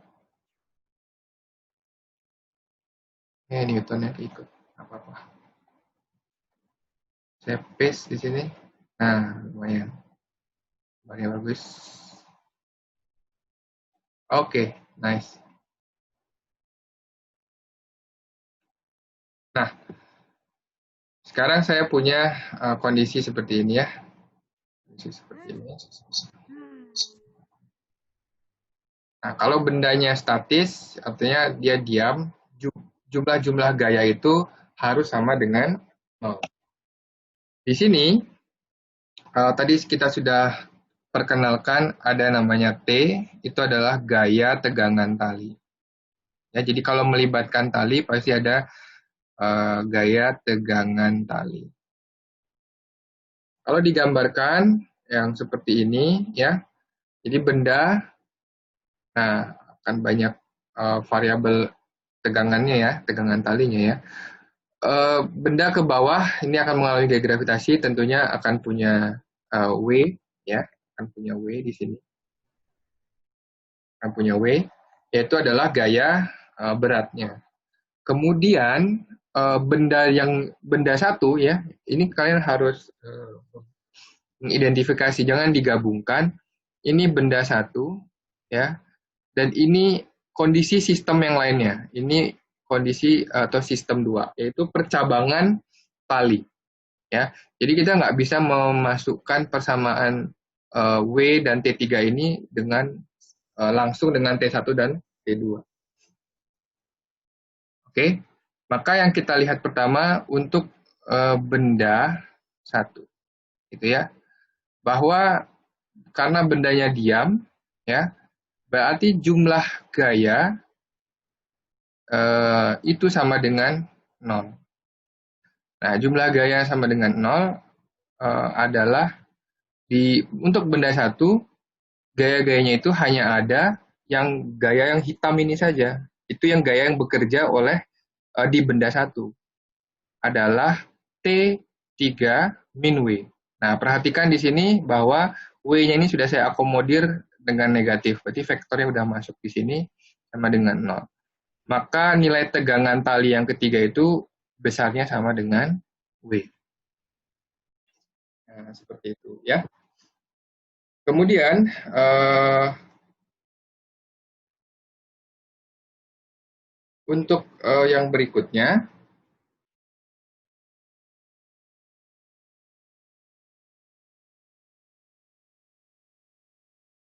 Newtonnya keikut. Apa-apa. Saya paste di sini. Nah, lumayan. Gambarnya bagus. Oke, nice. Nah, sekarang saya punya kondisi seperti ini ya. Kondisi seperti ini. Nah, kalau bendanya statis, artinya dia diam, jumlah-jumlah gaya itu harus sama dengan 0. Di sini, tadi kita sudah perkenalkan ada namanya T, itu adalah gaya tegangan tali. Ya, jadi kalau melibatkan tali, pasti ada gaya tegangan tali. Kalau digambarkan yang seperti ini, ya, jadi benda, nah akan banyak variabel tegangannya ya, tegangan talinya ya. Benda ke bawah ini akan mengalami gaya gravitasi, tentunya akan punya W, ya, akan punya W di sini. Akan punya W, yaitu adalah gaya beratnya. Kemudian benda satu ya, ini kalian harus mengidentifikasi, jangan digabungkan. Ini benda satu ya, dan ini kondisi sistem yang lainnya. Ini kondisi atau sistem 2, yaitu percabangan tali. Ya, jadi kita nggak bisa memasukkan persamaan W dan T3 ini dengan langsung dengan T1 dan T2. Oke, maka yang kita lihat pertama untuk benda satu, gitu ya, bahwa karena bendanya diam, ya, berarti jumlah gaya itu sama dengan 0. Nah, jumlah gaya sama dengan 0 adalah untuk benda satu, gaya-gayanya itu hanya ada yang gaya yang hitam ini saja. Itu yang gaya yang bekerja oleh di benda satu. Adalah T3 min W. Nah, perhatikan di sini bahwa W-nya ini sudah saya akomodir dengan negatif. Berarti vektornya sudah masuk di sini sama dengan 0. Maka nilai tegangan tali yang ketiga itu besarnya sama dengan W. Nah, seperti itu ya. Kemudian untuk yang berikutnya,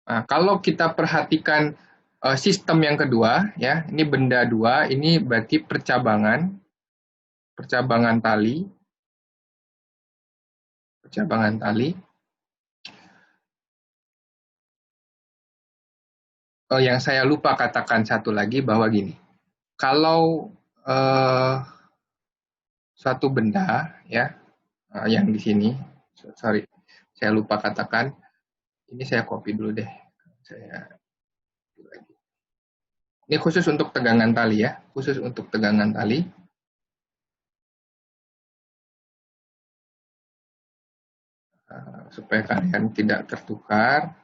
nah, kalau kita perhatikan sistem yang kedua, ya, ini benda 2, ini berarti percabangan tali, Yang saya lupa katakan satu lagi bahwa gini, kalau suatu benda, ya, yang di sini, sorry, saya lupa katakan, ini saya copy dulu deh, ini khusus untuk tegangan tali ya, khusus untuk tegangan tali. Supaya kalian tidak tertukar.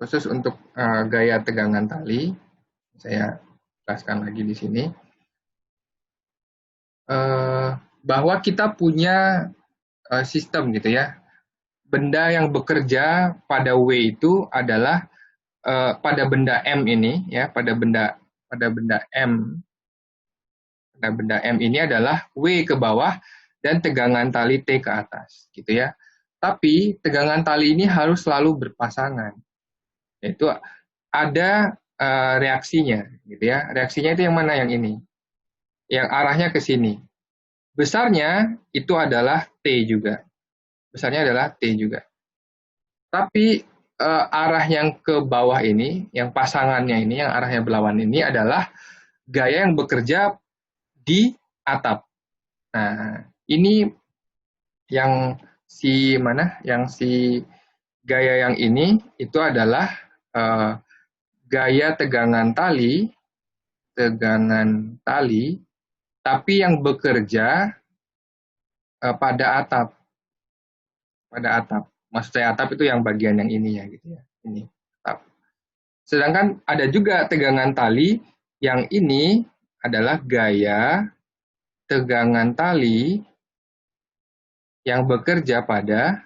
Khusus untuk gaya tegangan tali, saya jelaskan lagi di sini. Bahwa kita punya sistem gitu ya. Benda yang bekerja pada W itu adalah pada benda M ini ya, pada benda M. Pada benda M ini adalah W ke bawah dan tegangan tali T ke atas gitu ya. Tapi tegangan tali ini harus selalu berpasangan. Yaitu ada reaksinya gitu ya. Reaksinya itu yang mana? Yang ini. Yang arahnya ke sini. Besarnya itu adalah T juga. Besarnya adalah T juga. Tapi arah yang ke bawah ini, yang pasangannya ini, yang arahnya berlawan ini adalah gaya yang bekerja di atap. Nah, ini yang si mana? Yang si gaya yang ini itu adalah gaya tegangan tali tapi yang bekerja pada atap. Pada atap. Maksud saya atap itu yang bagian yang ini ya gitu ya. Ini atap. Sedangkan ada juga tegangan tali yang ini adalah gaya tegangan tali yang bekerja pada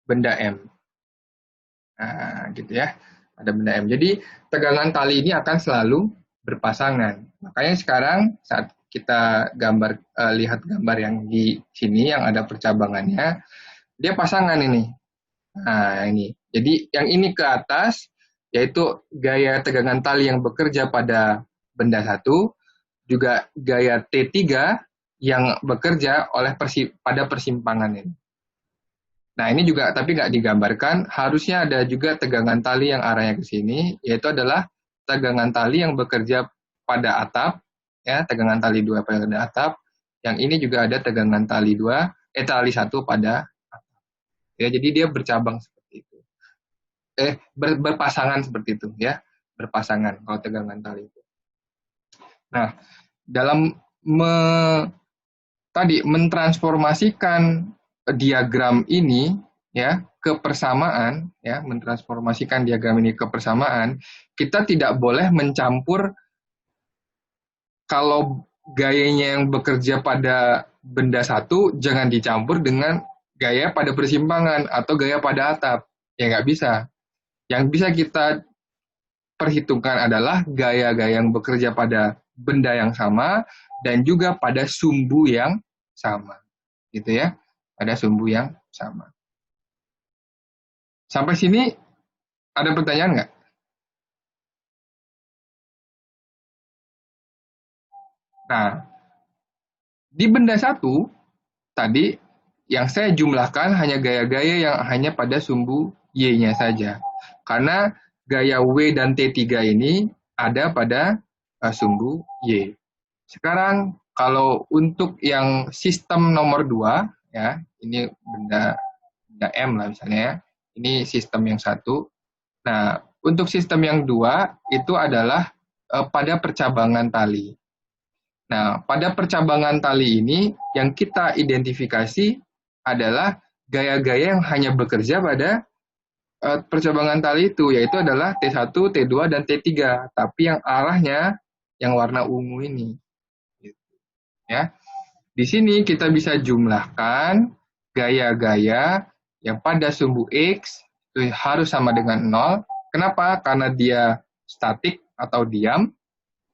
benda M. Nah, gitu ya. Pada benda M. Jadi tegangan tali ini akan selalu berpasangan. Makanya sekarang saat kita lihat gambar yang di sini yang ada percabangannya, dia pasangan ini. Nah, ini. Jadi yang ini ke atas yaitu gaya tegangan tali yang bekerja pada benda satu, juga gaya T3 yang bekerja pada persimpangan ini. Nah, ini juga tapi nggak digambarkan, harusnya ada juga tegangan tali yang arahnya ke sini, yaitu adalah tegangan tali yang bekerja pada atap, ya, tegangan tali 2 pada atap. Yang ini juga ada tegangan tali 1 pada atap. Ya, jadi dia bercabang seperti itu. Berpasangan seperti itu, ya. Berpasangan kalau tegangan tali itu. Nah, dalam mentransformasikan diagram ini ya ke persamaan, ya, mentransformasikan diagram ini ke persamaan, kita tidak boleh mencampur kalau gayanya yang bekerja pada benda satu jangan dicampur dengan gaya pada persimpangan atau gaya pada atap. Ya nggak bisa. Yang bisa kita perhitungkan adalah gaya-gaya yang bekerja pada benda yang sama dan juga pada sumbu yang sama. Gitu ya. Pada sumbu yang sama. Sampai sini ada pertanyaan nggak? Nah, di benda satu tadi yang saya jumlahkan hanya gaya-gaya yang hanya pada sumbu Y-nya saja. Karena gaya W dan T3 ini ada pada sumbu Y. Sekarang kalau untuk yang sistem nomor 2, ya, ini benda M lah misalnya ya. Ini sistem yang satu. Nah, untuk sistem yang 2 itu adalah pada percabangan tali. Nah, pada percabangan tali ini yang kita identifikasi adalah gaya-gaya yang hanya bekerja pada percabangan tali itu, yaitu adalah T1, T2, dan T3. Tapi yang arahnya yang warna ungu ini. Ya. Di sini kita bisa jumlahkan gaya-gaya yang pada sumbu X itu harus sama dengan 0. Kenapa? Karena dia statik atau diam.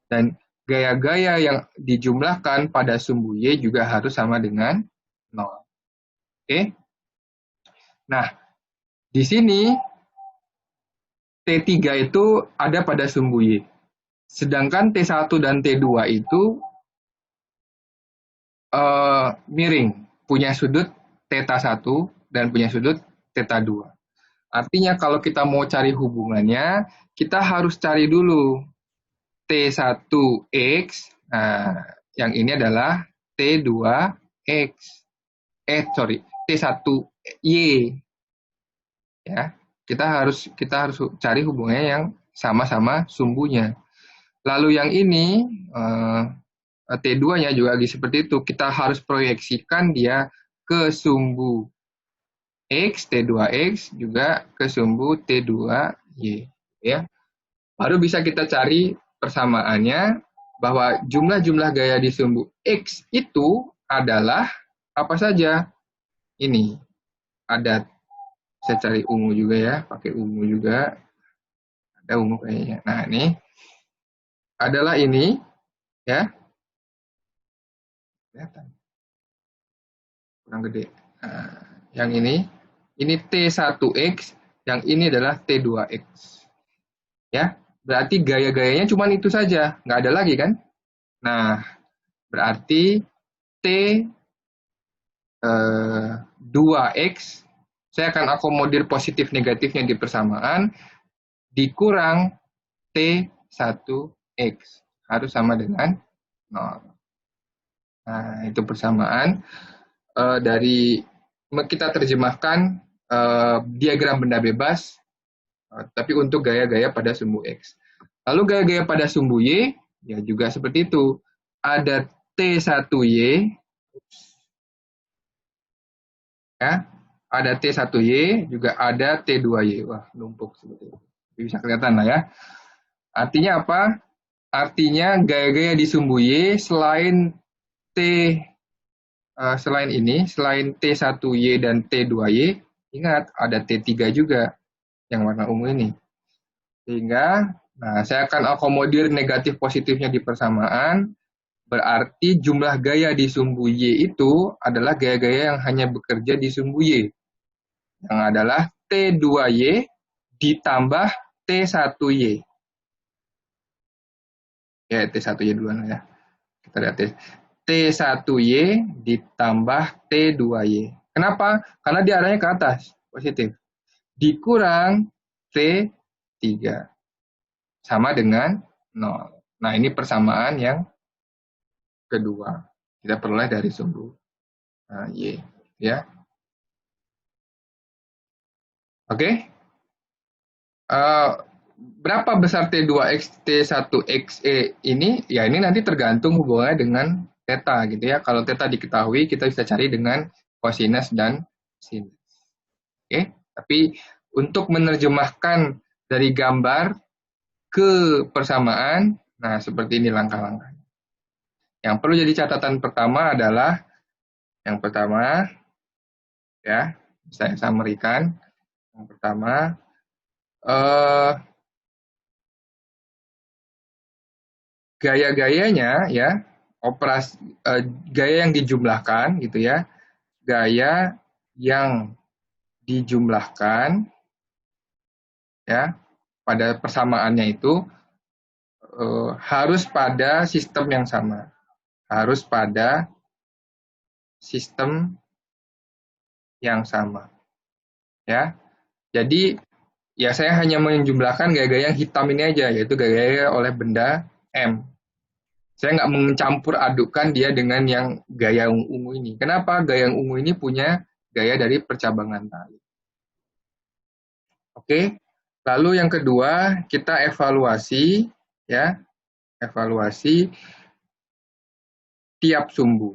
Dan gaya-gaya yang dijumlahkan pada sumbu Y juga harus sama dengan 0. Oke? Nah, di sini T3 itu ada pada sumbu Y. Sedangkan T1 dan T2 itu miring, punya sudut θ1 dan punya sudut θ2. Artinya kalau kita mau cari hubungannya, kita harus cari dulu T1X, nah, yang ini adalah T2X. T1Y. Ya, kita harus cari hubungannya yang sama-sama sumbunya. Lalu yang ini T2-nya juga seperti itu. Kita harus proyeksikan dia ke sumbu X, T2X, juga ke sumbu T2Y. Ya. Baru bisa kita cari persamaannya bahwa jumlah-jumlah gaya di sumbu X itu adalah apa saja. Ini. Ada, saya cari ungu juga ya, pakai ungu juga. Ada ungu kayaknya. Nah, ini adalah ini, ya. Kelihatan. Kurang gede. Nah, yang ini T1X, yang ini adalah T2X. Ya, berarti gaya-gayanya cuma itu saja, nggak ada lagi kan? Nah, berarti T2X, saya akan akomodir positif negatifnya di persamaan, dikurang T1X. Harus sama dengan 0. Nah, itu persamaan dari kita terjemahkan diagram benda bebas, tapi untuk gaya-gaya pada sumbu X. Lalu gaya-gaya pada sumbu Y Ya juga seperti itu. Ada T1Y, ya, ada T1Y, juga ada T2Y. Wah, numpuk seperti itu. Bisa kelihatan lah ya. Artinya apa? Artinya gaya-gaya di sumbu Y selain T selain ini, selain T1Y dan T2Y, ingat ada T3 juga yang warna ungu ini. Sehingga, nah saya akan akomodir negatif positifnya di persamaan, berarti jumlah gaya di sumbu Y itu adalah gaya-gaya yang hanya bekerja di sumbu Y, yang adalah T2Y ditambah T1Y. Ya, T1Y dulu ya. Kita lihat T1Y ditambah T2Y. Kenapa? Karena dia arahnya ke atas, positif. Dikurang T3. Sama dengan 0. Nah, ini persamaan yang kedua. Kita peroleh dari sumbu Y. Ya. Oke? Berapa besar T2X, T1XE ini? Ya, ini nanti tergantung hubungannya dengan theta gitu ya. Kalau theta diketahui, kita bisa cari dengan cosinus dan sinus. Oke? Tapi untuk menerjemahkan dari gambar ke persamaan, nah seperti ini langkah-langkahnya. Yang perlu jadi catatan pertama adalah yang pertama, ya, saya summary-kan. Yang pertama, gaya-gayanya ya, gaya yang dijumlahkan gitu ya, gaya yang dijumlahkan ya pada persamaannya itu harus pada sistem yang sama, harus pada sistem yang sama ya. Jadi ya saya hanya menjumlahkan gaya-gaya yang hitam ini aja, yaitu gaya-gaya oleh benda M. Saya nggak mencampur adukkan dia dengan yang gaya yang ungu ini. Kenapa? Gaya yang ungu ini punya gaya dari percabangan tali. Oke. Lalu yang kedua, kita evaluasi ya. Evaluasi tiap sumbu.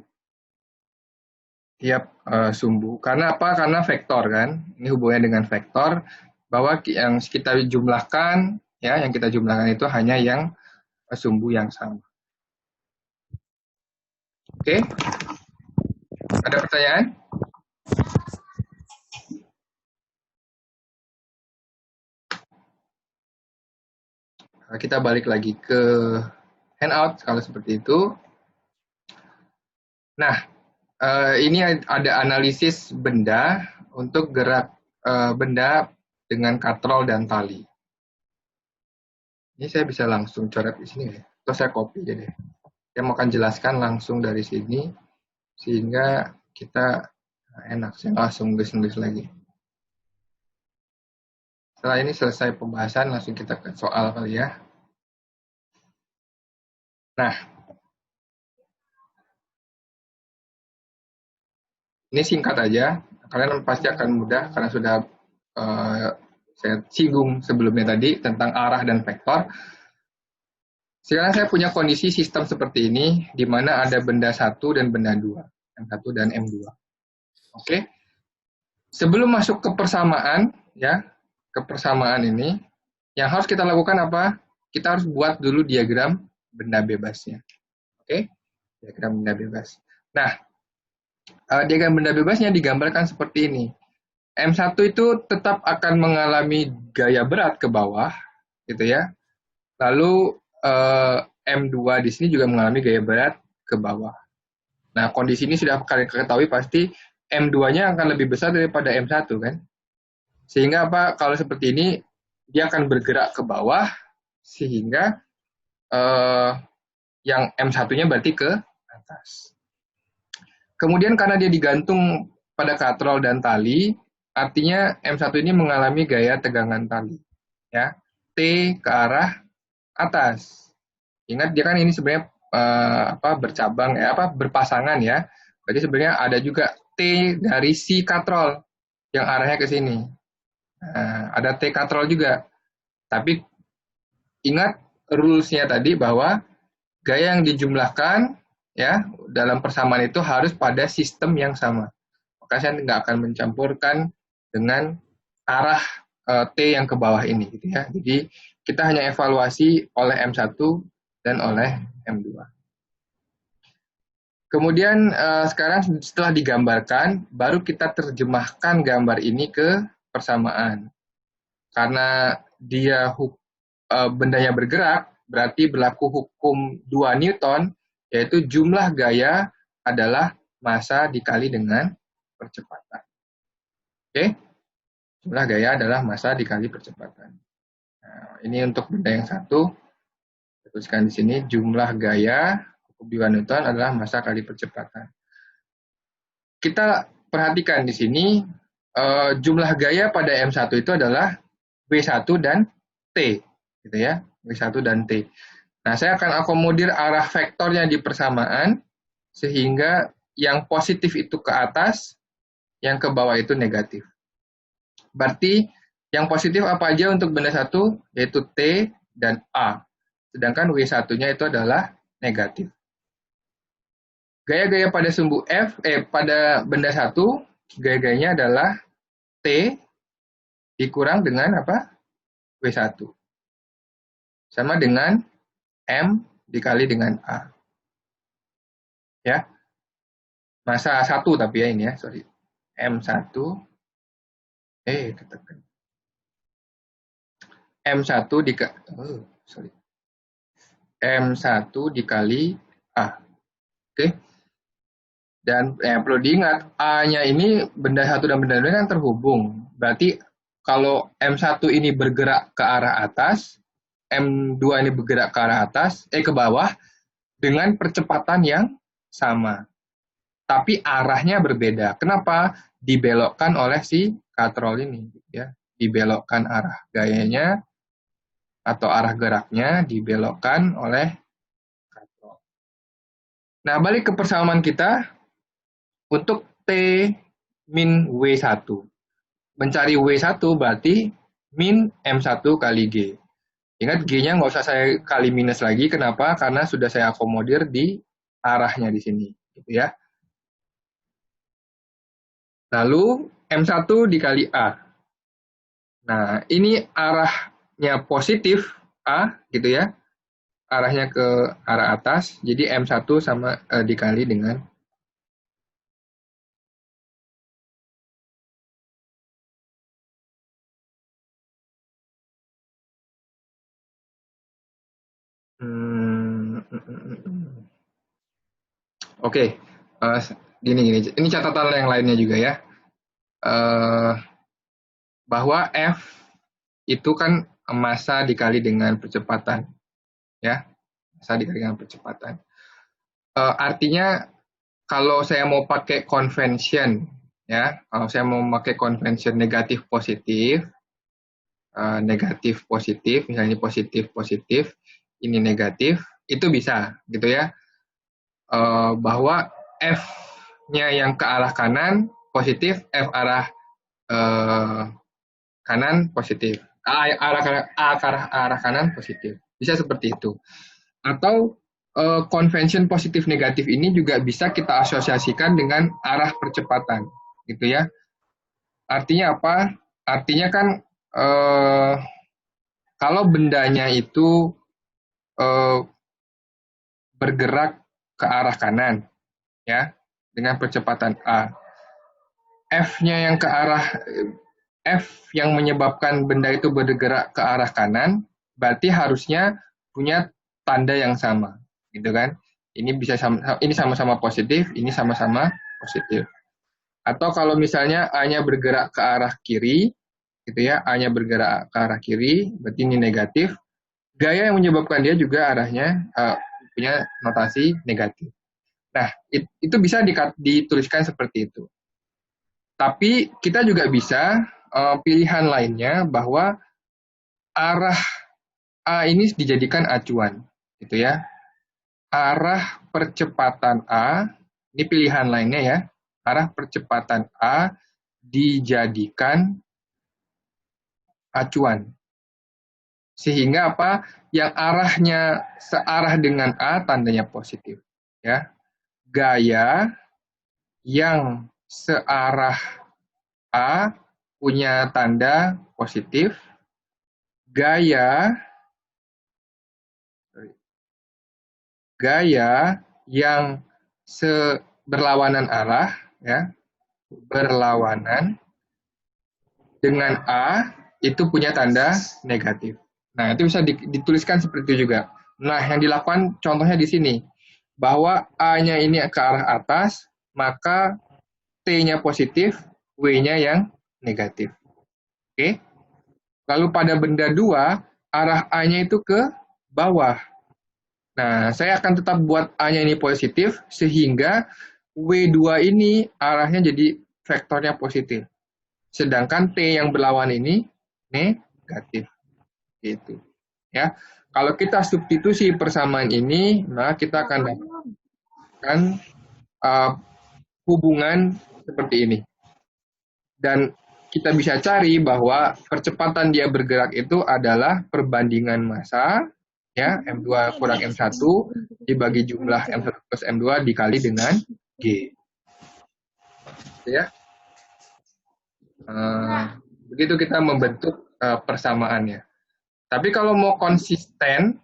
Tiap sumbu. Karena apa? Karena vektor kan. Ini hubungannya dengan vektor bahwa yang kita jumlahkan ya, yang kita jumlahkan itu hanya yang sumbu yang sama. Oke, ada pertanyaan? Kita balik lagi ke handout kalau seperti itu. Nah, ini ada analisis benda untuk gerak benda dengan katrol dan tali. Ini saya bisa langsung coret di sini ya, atau saya copy jadi. Saya mau akan jelaskan langsung dari sini sehingga kita enak, saya langsung nulis lagi. Setelah ini selesai pembahasan, langsung kita ke soal kali ya. Nah, ini singkat aja, kalian pasti akan mudah karena sudah saya singgung sebelumnya tadi tentang arah dan vektor. Sekarang saya punya kondisi sistem seperti ini, di mana ada benda 1 dan benda 2, M1 dan M2. Oke. Sebelum masuk ke persamaan, ya, ke persamaan ini, yang harus kita lakukan apa? Kita harus buat dulu diagram benda bebasnya. Oke? Diagram benda bebas. Nah, diagram benda bebasnya digambarkan seperti ini. M1 itu tetap akan mengalami gaya berat ke bawah, gitu ya. Lalu M2 di sini juga mengalami gaya berat ke bawah. Nah, kondisi ini sudah kalian ketahui pasti M2-nya akan lebih besar daripada M1 kan. Sehingga apa? Kalau seperti ini dia akan bergerak ke bawah sehingga yang M1-nya berarti ke atas. Kemudian karena dia digantung pada katrol dan tali, artinya M1 ini mengalami gaya tegangan tali. Ya, T ke arah atas. Ingat dia kan ini sebenarnya bercabang ya, berpasangan ya. Berarti sebenarnya ada juga T dari si katrol yang arahnya ke sini. Nah, ada T katrol juga. Tapi ingat rules-nya tadi bahwa gaya yang dijumlahkan ya dalam persamaan itu harus pada sistem yang sama. Maka saya nggak akan mencampurkan dengan arah T yang ke bawah ini gitu ya. Jadi kita hanya evaluasi oleh M1 dan oleh M2. Kemudian sekarang setelah digambarkan, baru kita terjemahkan gambar ini ke persamaan. Karena dia bendanya bergerak, berarti berlaku hukum 2 Newton, yaitu jumlah gaya adalah massa dikali dengan percepatan. Oke? Jumlah gaya adalah massa dikali percepatan. Nah, ini untuk benda yang satu. Tuliskan di sini, jumlah gaya hukum 2 Newton adalah massa kali percepatan. Kita perhatikan di sini, jumlah gaya pada M1 itu adalah W1 dan T. Gitu ya, W1 dan T. Nah, saya akan akomodir arah vektornya di persamaan, sehingga yang positif itu ke atas, yang ke bawah itu negatif. Berarti yang positif apa aja untuk benda satu, yaitu T dan A. Sedangkan W1-nya itu adalah negatif. Gaya-gaya pada sumbu pada benda satu, gaya-gayanya adalah T dikurang dengan apa? W1. Sama dengan M dikali dengan A. Ya. Massa 1 tapi ya ini ya, sorry. M1 ketekan. M1 M1 dikali A. Oke. Dan perlu diingat, A-nya ini benda satu dan benda lain kan terhubung. Berarti kalau M1 ini bergerak ke arah atas, M2 ini bergerak ke arah atas, ke bawah, dengan percepatan yang sama. Tapi arahnya berbeda. Kenapa? Dibelokkan oleh si katrol ini. Ya. Dibelokkan arah gayanya, atau arah geraknya, dibelokkan oleh katrol. Nah, balik ke persamaan kita, untuk T min W1. Mencari W1 berarti min M1 kali G. Ingat G-nya nggak usah saya kali minus lagi. Kenapa? Karena sudah saya akomodir di arahnya di sini. Gitu ya. Lalu M1 dikali A. Nah, ini arahnya positif A, gitu ya. Arahnya ke arah atas. Jadi M1 sama dikali dengan Oke, gini. Ini catatan yang lainnya juga ya. Bahwa F itu kan massa dikali dengan percepatan, ya, massa dikali dengan percepatan. Artinya kalau saya mau pakai convention, ya, kalau saya mau pakai convention negatif positif, misalnya positif, ini negatif, itu bisa, gitu ya. Bahwa F-nya yang ke arah kanan positif, F arah kanan positif, arah kanan positif. Bisa seperti itu. Atau convention positif negatif ini juga bisa kita asosiasikan dengan arah percepatan, gitu ya. Artinya apa? Artinya kan kalau bendanya itu bergerak ke arah kanan, ya, dengan percepatan A. F-nya yang ke arah F yang menyebabkan benda itu bergerak ke arah kanan, berarti harusnya punya tanda yang sama, gitu kan? Ini bisa ini sama-sama positif, ini sama-sama positif. Atau kalau misalnya A-nya bergerak ke arah kiri, gitu ya, A-nya bergerak ke arah kiri, berarti ini negatif. Gaya yang menyebabkan dia juga arahnya punya notasi negatif. Nah, itu bisa dituliskan seperti itu. Tapi kita juga bisa pilihan lainnya bahwa arah A ini dijadikan acuan, gitu ya. Arah percepatan A, ini pilihan lainnya ya. Arah percepatan A dijadikan acuan. Sehingga apa? Yang arahnya searah dengan A tandanya positif. Ya. Gaya yang searah A punya tanda positif. Gaya yang berlawanan arah, ya, berlawanan dengan A itu punya tanda negatif. Nah, itu bisa dituliskan seperti itu juga. Nah, yang dilakukan contohnya di sini, bahwa A-nya ini ke arah atas, maka T-nya positif, W-nya yang negatif. Oke? Lalu pada benda 2, arah A-nya itu ke bawah. Nah, saya akan tetap buat A-nya ini positif, sehingga W2 ini arahnya jadi vektornya positif. Sedangkan T yang berlawan ini negatif. Gitu. Ya. Kalau kita substitusi persamaan ini, maka kita akan dapatkan hubungan seperti ini. Dan kita bisa cari bahwa percepatan dia bergerak itu adalah perbandingan massa, ya, M2 kurang M1 dibagi jumlah M1 plus M2 dikali dengan G. Ya. Begitu kita membentuk persamaannya. Tapi kalau mau konsisten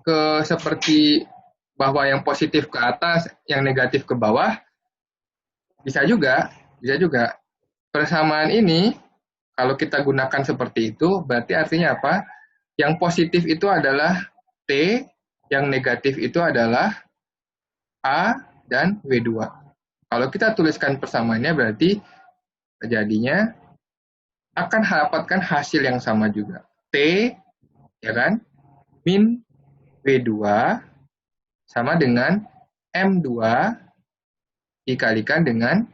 ke seperti bahwa yang positif ke atas, yang negatif ke bawah, bisa juga. Persamaan ini kalau kita gunakan seperti itu, berarti artinya apa? Yang positif itu adalah T, yang negatif itu adalah A dan W2. Kalau kita tuliskan persamaannya berarti jadinya akan dapatkan hasil yang sama juga. T, ya kan, min W2 sama dengan M2 dikalikan dengan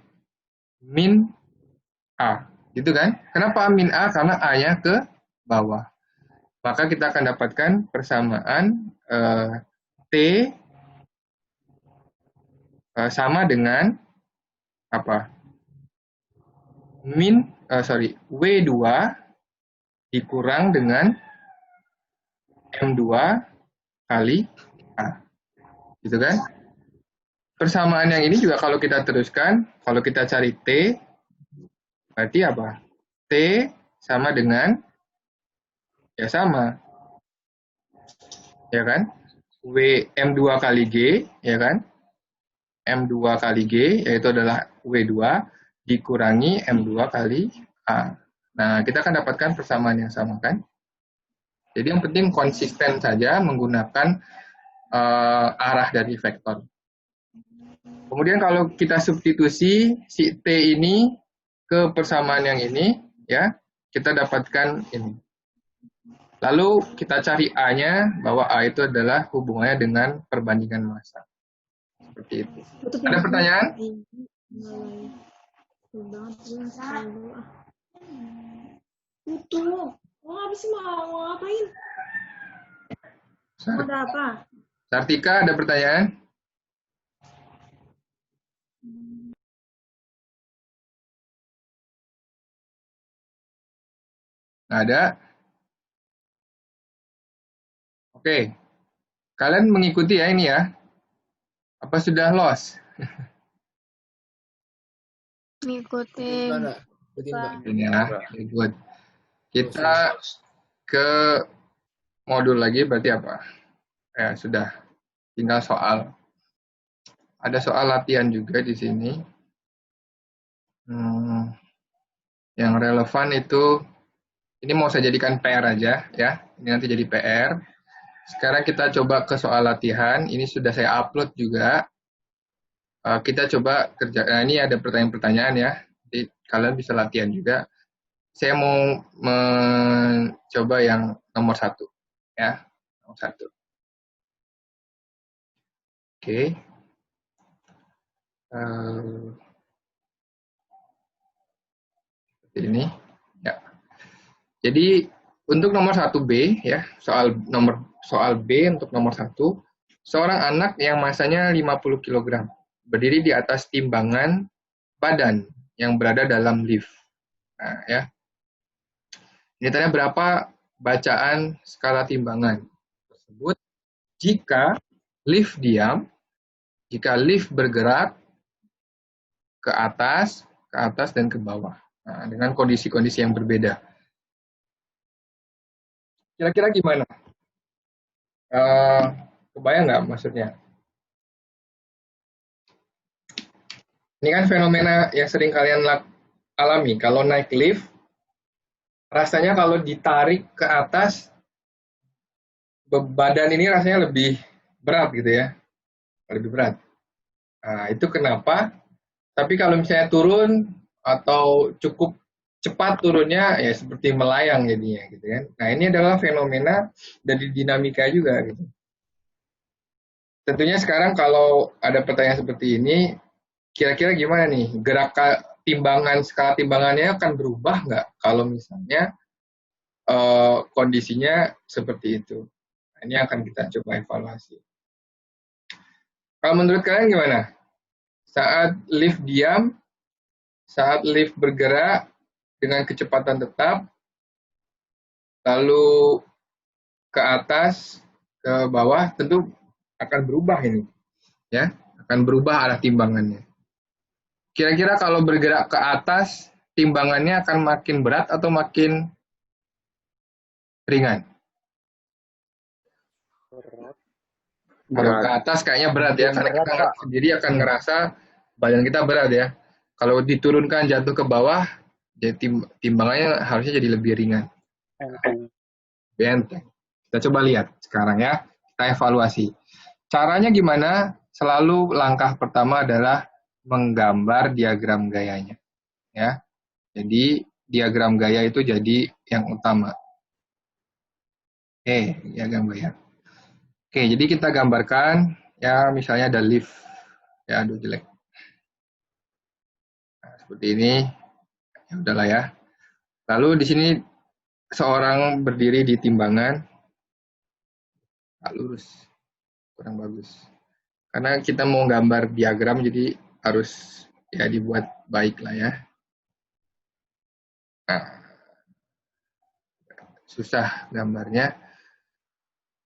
min A. Gitu kan? Kenapa min A? Karena A-nya ke bawah. Maka kita akan dapatkan persamaan T sama dengan apa? W2 dikurang dengan M2 kali A. Gitu kan? Persamaan yang ini juga kalau kita teruskan, kalau kita cari T, berarti apa? T sama dengan, ya sama. Ya kan? M2 kali G, ya kan? M2 kali G, yaitu adalah W2, dikurangi M2 kali A. Nah, kita akan dapatkan persamaan yang sama, kan? Jadi yang penting konsisten saja menggunakan arah dari vektor. Kemudian kalau kita substitusi si T ini ke persamaan yang ini, ya, kita dapatkan ini. Lalu kita cari A-nya, bahwa A itu adalah hubungannya dengan perbandingan massa. Seperti itu. Ada pertanyaan? Itu, habis mau ngapain? Ada apa? Sartika, ada pertanyaan? Nggak ada? Oke. Kalian mengikuti ya ini ya? Apa sudah lost? Ngikutin. Ini ya, good. Kita ke modul lagi berarti apa? Ya, sudah. Tinggal soal. Ada soal latihan juga di sini. Yang relevan itu, ini mau saya jadikan PR aja ya. Ini nanti jadi PR. Sekarang kita coba ke soal latihan. Ini sudah saya upload juga. Kita coba kerja. Nah, ini ada pertanyaan-pertanyaan ya. Jadi kalian bisa latihan juga. Saya mau mencoba yang nomor 1 ya. Nomor 1. Oke. Ini ya. Jadi untuk nomor 1B ya, soal B untuk nomor 1, seorang anak yang masanya 50 kg berdiri di atas timbangan badan yang berada dalam lift. Nah, ya. Ini tanya berapa bacaan skala timbangan tersebut jika lift diam, jika lift bergerak ke atas, dan ke bawah. Nah, dengan kondisi-kondisi yang berbeda. Kira-kira gimana? Kebayang nggak maksudnya? Ini kan fenomena yang sering kalian alami. Kalau naik lift, rasanya kalau ditarik ke atas, badan ini rasanya lebih berat gitu ya. Lebih berat. Nah, itu kenapa? Tapi kalau misalnya turun atau cukup cepat turunnya, ya seperti melayang jadinya gitu kan. Nah, ini adalah fenomena dari dinamika juga gitu. Tentunya sekarang kalau ada pertanyaan seperti ini, kira-kira gimana nih? Gerak skala timbangannya akan berubah nggak kalau misalnya kondisinya seperti itu? Nah, ini akan kita coba evaluasi. Kalau menurut kalian gimana? Saat lift diam, saat lift bergerak dengan kecepatan tetap, lalu ke atas, ke bawah, tentu akan berubah ini, ya, akan berubah arah timbangannya. Kira-kira kalau bergerak ke atas, timbangannya akan makin berat atau makin ringan? Kalau ke atas kayaknya berat ya, karena kita sendiri akan ngerasa badan kita berat ya. Kalau diturunkan jatuh ke bawah, jadi timbangannya harusnya jadi lebih ringan. Benteng. Kita coba lihat sekarang ya, kita evaluasi. Caranya gimana? Selalu langkah pertama adalah menggambar diagram gayanya. Ya. Jadi diagram gaya itu jadi yang utama. Oke, diagram gaya. Oke, jadi kita gambarkan ya misalnya ada lift. Ya, aduh jelek. Nah, seperti ini. Ya udahlah ya. Lalu di sini seorang berdiri di timbangan. Tak lurus. Kurang bagus. Karena kita mau gambar diagram jadi harus ya dibuat baik lah ya. Nah, susah gambarnya.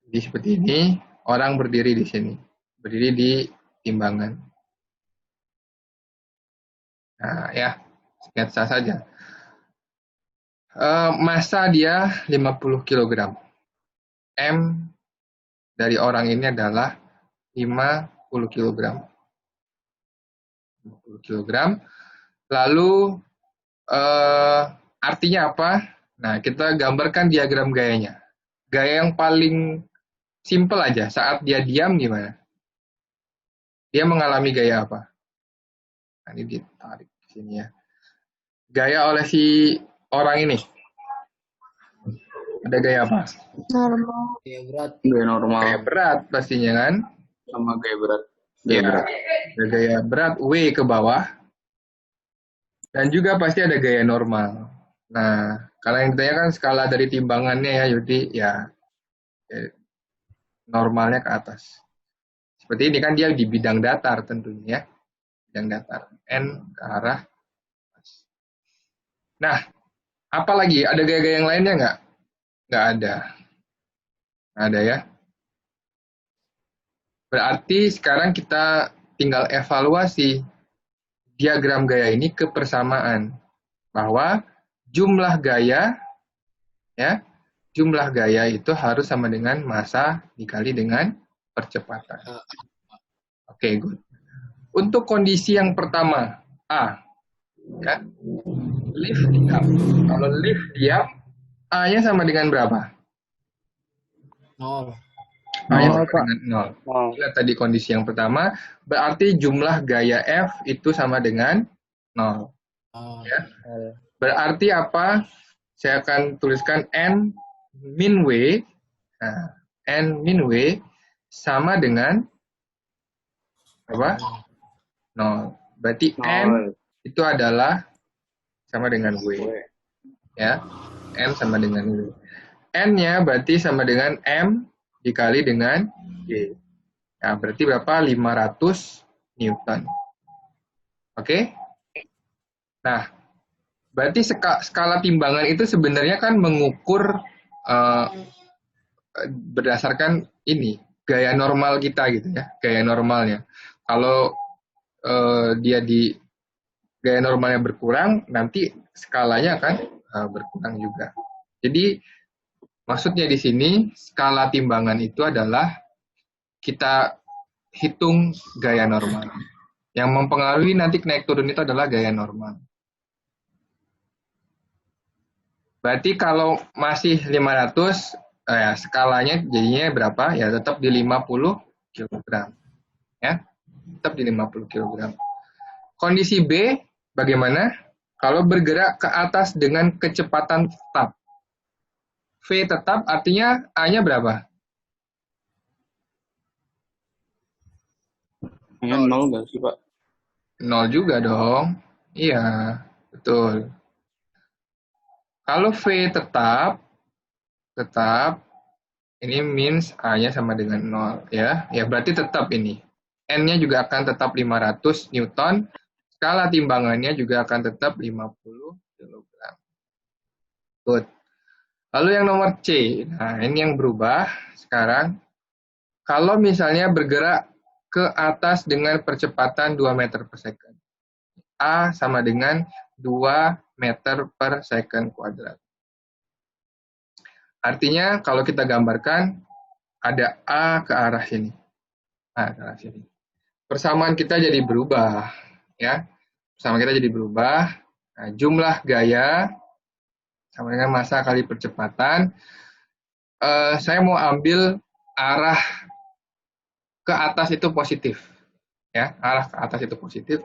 Jadi seperti ini, orang berdiri di sini. Berdiri di timbangan. Nah ya, sketsa saja. Massa dia 50 kg. M dari orang ini adalah 50 kg. 50 kg. Lalu artinya apa? Nah, kita gambarkan diagram gayanya. Gaya yang paling simple aja, saat dia diam gimana? Dia mengalami gaya apa? Nah, ini ditarik ke sini ya. Gaya oleh si orang ini. Ada gaya apa? Normal. Gaya berat. Gaya normal. Gaya berat pastinya kan? Sama gaya berat. Gaya berat. Ada gaya berat W ke bawah. Dan juga pasti ada gaya normal. Nah, kalau yang ditanya kan skala dari timbangannya ya, jadi ya normalnya ke atas. Seperti ini kan dia di bidang datar tentunya ya. Bidang datar. N ke arah atas. Nah, apa lagi? Ada gaya-gaya yang lainnya nggak? Nggak ada. Nggak ada ya. Berarti sekarang kita tinggal evaluasi diagram gaya ini ke persamaan. Bahwa jumlah gaya, ya, jumlah gaya itu harus sama dengan massa dikali dengan percepatan. Oke, good. Untuk kondisi yang pertama, A, ya, lift diam. Kalau lift diam, A-nya sama dengan berapa? 0. A-nya sama dengan 0. Lihat tadi kondisi yang pertama, berarti jumlah gaya F itu sama dengan 0. Ya. Berarti apa? Saya akan tuliskan N min W. Nah, N min W sama dengan apa? 0. Berarti N itu adalah sama dengan W. Ya. N sama dengan W. N-nya berarti sama dengan M dikali dengan G. Nah, berarti berapa? 500 Newton. Oke? Nah, berarti skala timbangan itu sebenarnya kan mengukur eh, berdasarkan ini gaya normal kita gitu ya, gaya normalnya. Kalau dia di gaya normalnya berkurang, nanti skalanya akan berkurang juga. Jadi maksudnya di sini skala timbangan itu adalah kita hitung gaya normal. Yang mempengaruhi nanti naik turun itu adalah gaya normal. Berarti kalau masih 500, skalanya jadinya berapa? Ya tetap di 50 kg. Ya, tetap di 50 kg. Kondisi B bagaimana? Kalau bergerak ke atas dengan kecepatan tetap. V tetap artinya A-nya berapa? Ya, 0 nggak sih, Pak? 0 juga dong. Iya, betul. Kalau V tetap, ini means A-nya sama dengan 0. Ya berarti tetap ini. N-nya juga akan tetap 500 Newton. Skala timbangannya juga akan tetap 50 kg. Good. Lalu yang nomor C. Nah, ini yang berubah sekarang. Kalau misalnya bergerak ke atas dengan percepatan 2 meter per second. A sama dengan 2 meter per second kuadrat. Artinya kalau kita gambarkan ada A ke arah sini. A ke arah sini. Persamaan kita jadi berubah, ya. Persamaan kita jadi berubah. Nah, jumlah gaya sama dengan massa kali percepatan. Saya mau ambil arah ke atas itu positif, ya. Arah ke atas itu positif.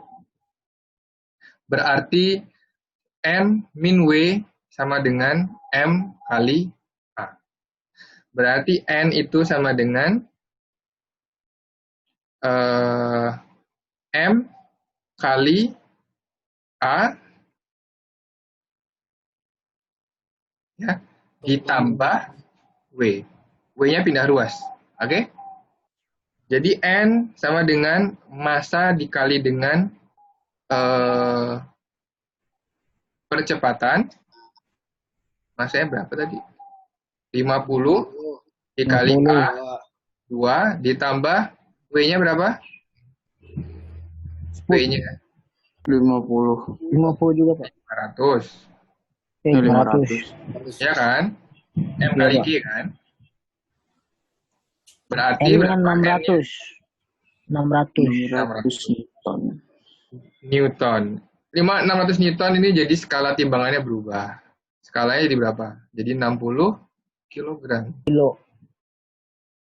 Berarti N min W sama dengan M kali A. Berarti N itu sama dengan M kali A, ya, ditambah W. W-nya pindah ruas. Oke? Jadi N sama dengan massa dikali dengan percepatan. Massanya berapa tadi? 50 dikali A, 2, ditambah W-nya berapa? W-nya 50. 50 juga, Pak. 500. 500. Ya kan? M kali G kan? Berarti N-nya 600. 600 Newton. 600 Newton ini jadi skala timbangannya berubah. Skalanya jadi berapa? Jadi 60 kilogram. Kilo.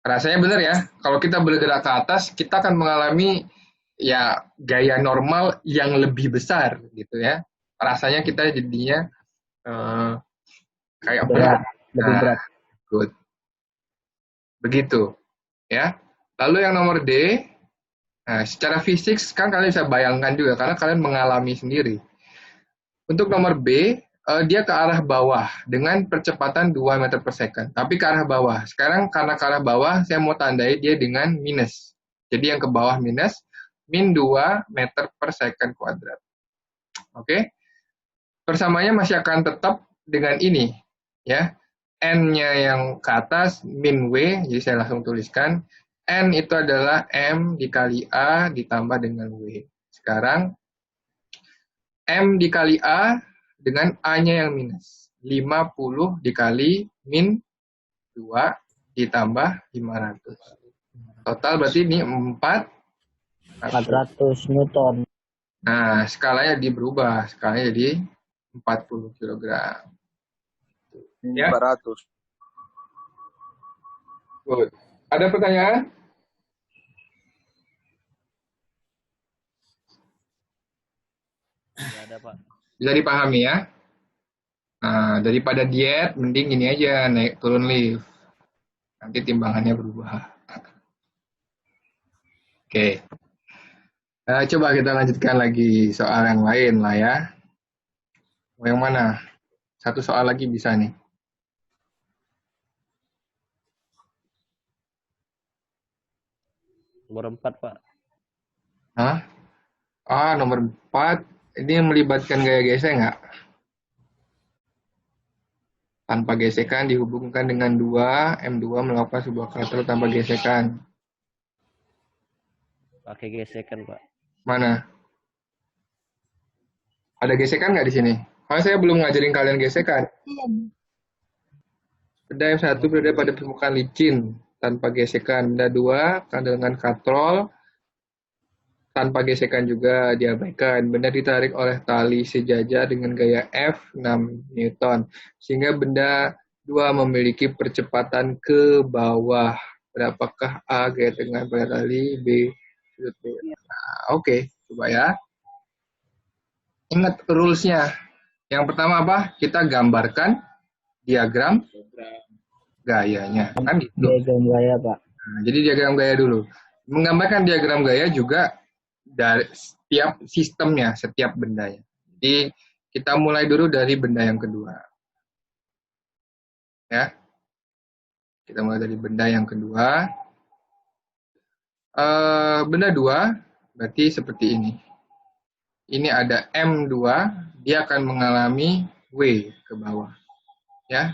Rasanya benar ya, kalau kita bergerak ke atas, kita akan mengalami ya gaya normal yang lebih besar gitu ya. Rasanya kita jadinya kayak berat. Lebih berat. Good. Begitu. Ya. Lalu yang nomor D, nah, secara fisik kan kalian bisa bayangkan juga karena kalian mengalami sendiri. Untuk nomor B, dia ke arah bawah dengan percepatan 2 meter per second. Tapi ke arah bawah. Sekarang karena ke arah bawah, saya mau tandai dia dengan minus. Jadi yang ke bawah minus, min 2 meter per second kuadrat. Oke? Persamaannya masih akan tetap dengan ini. Ya. N-nya yang ke atas, min W, jadi saya langsung tuliskan. N itu adalah M dikali A ditambah dengan W. Sekarang, M dikali A dengan A-nya yang minus. 50 dikali min 2 ditambah 500. Total berarti ini 400 Newton. Nah, skalanya berubah. Skalanya jadi 40 kg. Ya. 400. Good. Ada pertanyaan? Tidak ada, Pak. Bisa dipahami ya? Nah, daripada diet, mending gini aja, naik turun lift. Nanti timbangannya berubah. Oke. Coba kita lanjutkan lagi soal yang lain lah ya. Mau yang mana? Satu soal lagi bisa nih. Nomor 4, Pak. Hah? Nomor 4. Ini melibatkan gaya gesek nggak? Tanpa gesekan dihubungkan dengan 2, M2 melakukan sebuah katrol tanpa gesekan. Pakai gesekan, Pak. Mana? Ada gesekan nggak di sini? Oh, saya belum ngajarin kalian gesekan. Benda M1 berada pada permukaan licin tanpa gesekan. Benda 2 dengan katrol tanpa gesekan juga diabaikan. Benda ditarik oleh tali sejajar dengan gaya F 6 Newton. Sehingga benda 2 memiliki percepatan ke bawah. Berapakah A gaya tengah pada tali, B sudut B. Nah, oke, coba ya. Ingat rules-nya. Yang pertama apa? Kita gambarkan diagram gayanya. Kan gitu. Diagram gaya, Pak. Nah, jadi diagram gaya dulu. Menggambarkan diagram gaya juga dari setiap sistemnya, setiap bendanya. Jadi kita mulai dulu dari benda yang kedua. Ya. Kita mulai dari benda yang kedua. Benda 2 berarti seperti ini. Ini ada M2, dia akan mengalami W ke bawah. Ya.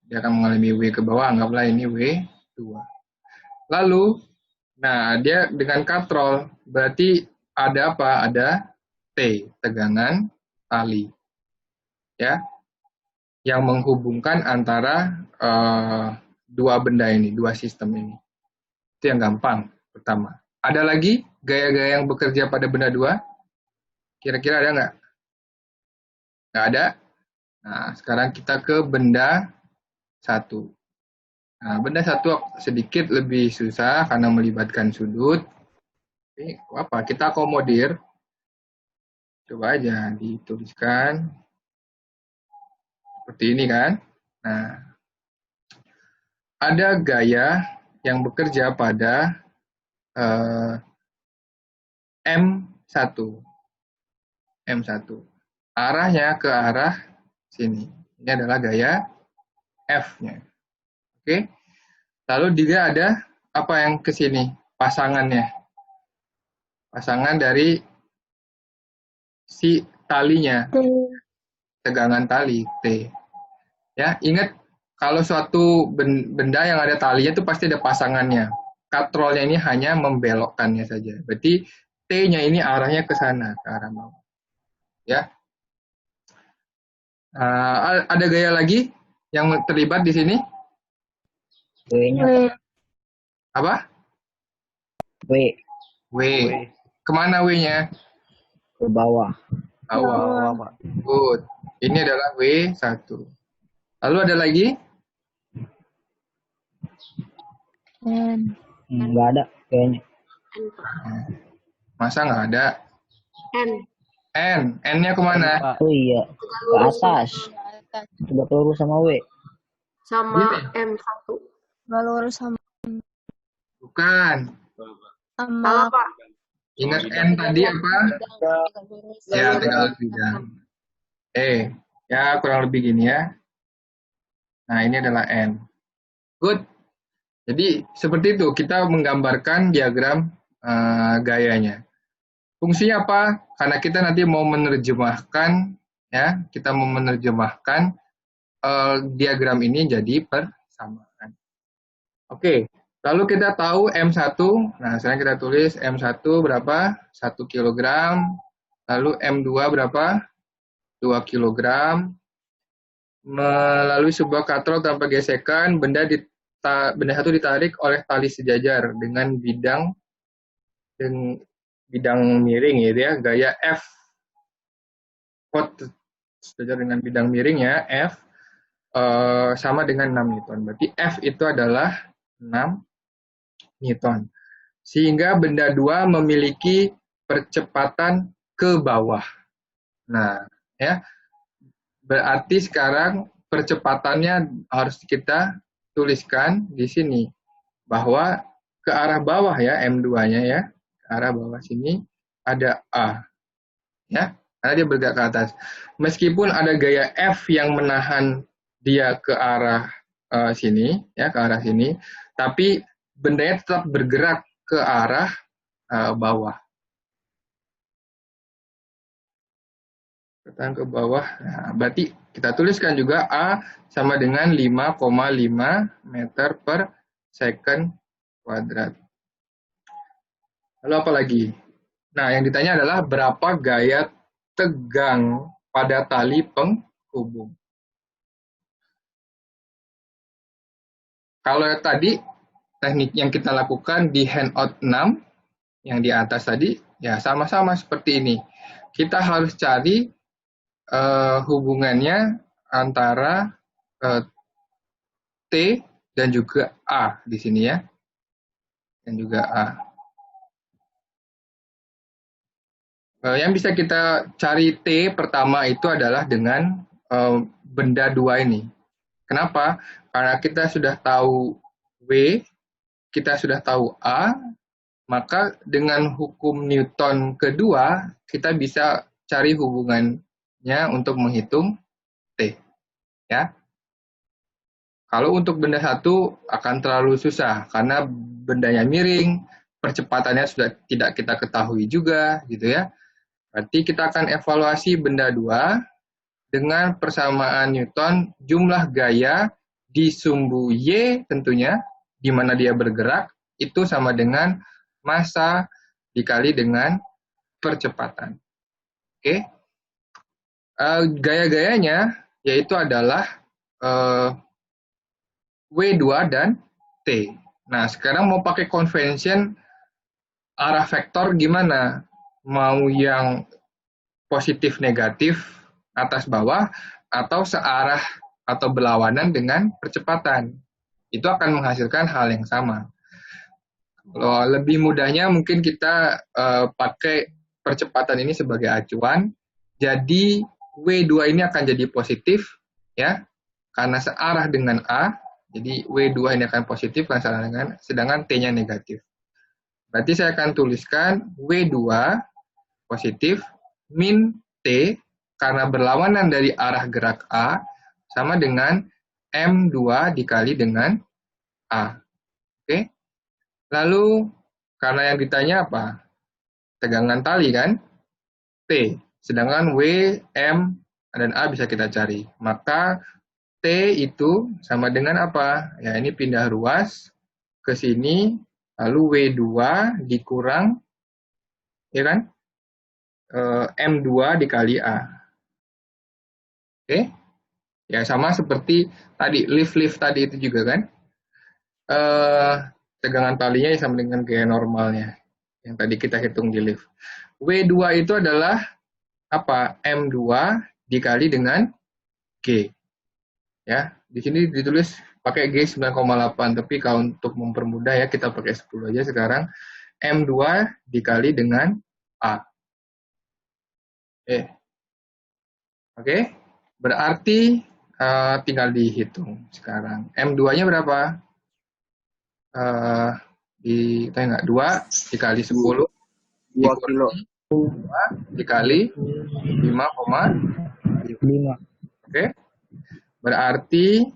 Dia akan mengalami W ke bawah, anggaplah ini W2. Lalu, nah dia dengan katrol, berarti ada apa? Ada T, tegangan tali. Ya. Yang menghubungkan antara dua benda ini, dua sistem ini. Itu yang gampang, pertama. Ada lagi gaya-gaya yang bekerja pada benda 2? Kira-kira ada nggak? Nggak ada? Nah, sekarang kita ke benda 1. Nah, benda 1 sedikit lebih susah karena melibatkan sudut. Ini apa? Kita akomodir. Coba aja dituliskan. Seperti ini kan. Nah, ada gaya yang bekerja pada M1. M1. Arahnya ke arah sini. Ini adalah gaya F-nya. Oke. Lalu juga ada apa yang ke sini? Pasangannya. Pasangan dari si talinya. Tegangan tali, T. Ya, ingat kalau suatu benda yang ada talinya itu pasti ada pasangannya. Katrolnya ini hanya membelokkannya saja. Berarti T-nya ini arahnya ke sana, ke arah bawah. Ya. Ada gaya lagi yang terlibat di sini? W-nya, Apa? W. W. Kemana W-nya? Ke bawah. Bawah. Pak. Good. Ini adalah W1. Lalu ada lagi? Nggak ada kayaknya. Masa nggak ada? N. N. N-nya kemana? Pak. Oh iya, ke atas. Coba lurus sama W. Sama M1. Nggak lurus sama Bukan. Salah, Pak. Ingat N tadi apa? Ya, tegak bidang. Ya kurang lebih gini ya. Nah, ini adalah N. Good. Jadi, seperti itu. Kita menggambarkan diagram gayanya. Fungsinya apa? Karena kita nanti mau menerjemahkan, ya, kita mau menerjemahkan diagram ini jadi persamaan. Oke, lalu kita tahu M1. Nah, sekarang kita tulis M1 berapa? 1 kg. Lalu M2 berapa? 2 kg. Melalui sebuah katrol tanpa gesekan, benda 1 ditarik oleh tali sejajar dengan bidang miring gitu ya, gaya F. Sejajar dengan bidang miring ya, F sama dengan 6 Newton. Berarti F itu adalah 6 Newton. Sehingga benda 2 memiliki percepatan ke bawah. Nah, ya. Berarti sekarang percepatannya harus kita tuliskan di sini bahwa ke arah bawah ya, M2-nya ya. Ke arah bawah sini ada A. Ya, karena dia bergerak ke atas. Meskipun ada gaya F yang menahan dia ke arah sini, ya, ke arah sini, tapi bendanya tetap bergerak ke arah bawah. Ke Kecepatan ke bawah. Nah, berarti kita tuliskan juga A sama dengan 5,5 meter per second kuadrat. Lalu apa lagi? Nah, yang ditanya adalah berapa gaya tegang pada tali penghubung. Kalau tadi teknik yang kita lakukan di handout 6 yang di atas tadi, ya sama-sama seperti ini. Kita harus cari hubungannya antara T dan juga A di sini ya. Dan juga A. Yang bisa kita cari T pertama itu adalah dengan benda 2 ini. Kenapa? Karena kita sudah tahu W, kita sudah tahu A, maka dengan hukum Newton kedua, kita bisa cari hubungannya untuk menghitung T. Ya. Kalau untuk benda 1 akan terlalu susah, karena bendanya miring, percepatannya sudah tidak kita ketahui juga, gitu ya. Berarti kita akan evaluasi benda 2 dengan persamaan Newton jumlah gaya di sumbu Y tentunya, di mana dia bergerak, itu sama dengan massa dikali dengan percepatan. Oke. Gaya-gayanya yaitu adalah W2 dan T. Nah, sekarang mau pakai convention arah vektor gimana? Mau yang positif negatif atas bawah atau searah atau berlawanan dengan percepatan. Itu akan menghasilkan hal yang sama. Kalau lebih mudahnya mungkin kita pakai percepatan ini sebagai acuan. Jadi W2 ini akan jadi positif ya, karena searah dengan A. Jadi W2 ini akan positif karena searah dengan, sedangkan T-nya negatif. Berarti saya akan tuliskan W2 positif min T karena berlawanan dari arah gerak A sama dengan M2 dikali dengan A. Oke. Lalu, karena yang ditanya apa? Tegangan tali kan? T. Sedangkan W, M, dan A bisa kita cari. Maka T itu sama dengan apa? Ya, ini pindah ruas ke sini, lalu W2 dikurang, ya kan? M2 dikali A. Oke? Ya, sama seperti tadi, lift tadi itu juga kan? Tegangan talinya sama dengan gaya normalnya yang tadi kita hitung di lift. W2 itu adalah apa? M2 dikali dengan G. Ya, di sini ditulis pakai G 9,8, tapi kalau untuk mempermudah ya kita pakai 10 aja sekarang. M2 dikali dengan A. Oke. Berarti tinggal dihitung sekarang. M2-nya berapa? Tanya nggak? 2 dikali 10 2 kilo 2 dikali 5,5. Oke. Berarti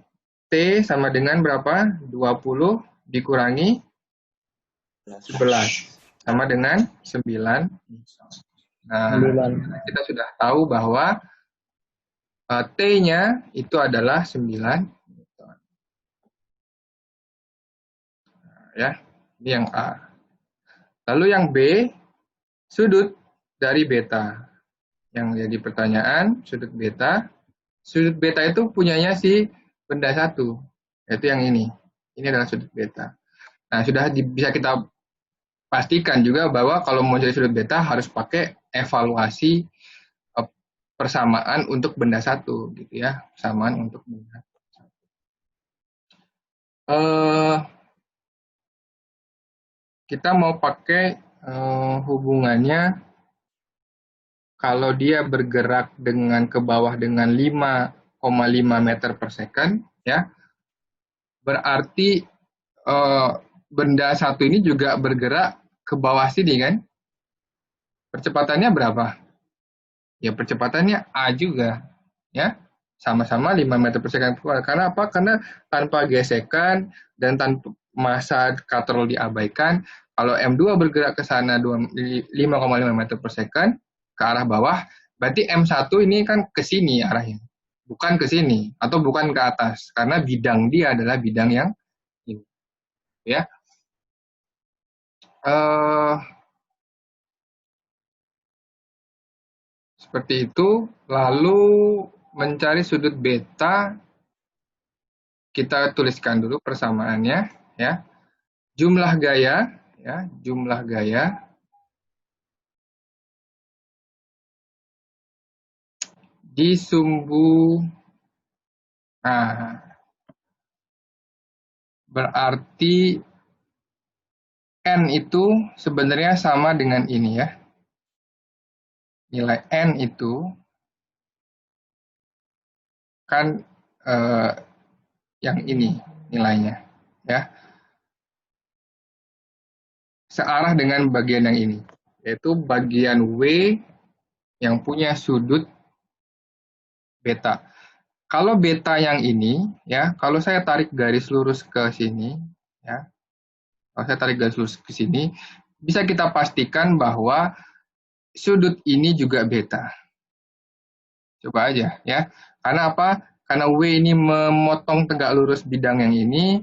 T sama dengan berapa? 20 dikurangi 11 sama dengan 9. Nah, kita sudah tahu bahwa T-nya itu adalah 9. Ya, ini yang A. Lalu yang B, sudut dari beta. Yang jadi pertanyaan, sudut beta. Sudut beta itu punyanya si benda 1, yaitu yang ini. Ini adalah sudut beta. Nah, sudah bisa kita pastikan juga bahwa kalau mau cari sudut beta harus pakai evaluasi persamaan untuk benda 1, gitu ya. Persamaan untuk benda 1. Kita mau pakai hubungannya kalau dia bergerak dengan ke bawah dengan 5,5 meter per second, ya, berarti benda 1 ini juga bergerak ke bawah sini kan? Percepatannya berapa? Ya percepatannya A juga, ya, sama-sama 5 meter per second. Karena apa? Karena tanpa gesekan dan tanpa massa katrol diabaikan, kalau M2 bergerak ke sana 5,5 meter per second ke arah bawah, Berarti M1 ini kan ke sini arahnya. Bukan ke sini atau bukan ke atas karena bidang dia adalah bidang yang ini. Ya. Seperti itu. Lalu mencari sudut beta, kita tuliskan dulu persamaannya, ya. Jumlah gaya, ya, jumlah gaya di sumbu. Nah, berarti N itu sebenarnya sama dengan ini ya. Nilai N itu kan yang ini nilainya, ya. Searah dengan bagian yang ini, yaitu bagian W yang punya sudut beta. Kalau beta yang ini, ya, kalau saya tarik garis lurus ke sini, ya, kalau saya tarik garis lurus ke sini, bisa kita pastikan bahwa sudut ini juga beta. Coba aja, ya. Karena apa? Karena W ini memotong tegak lurus bidang yang ini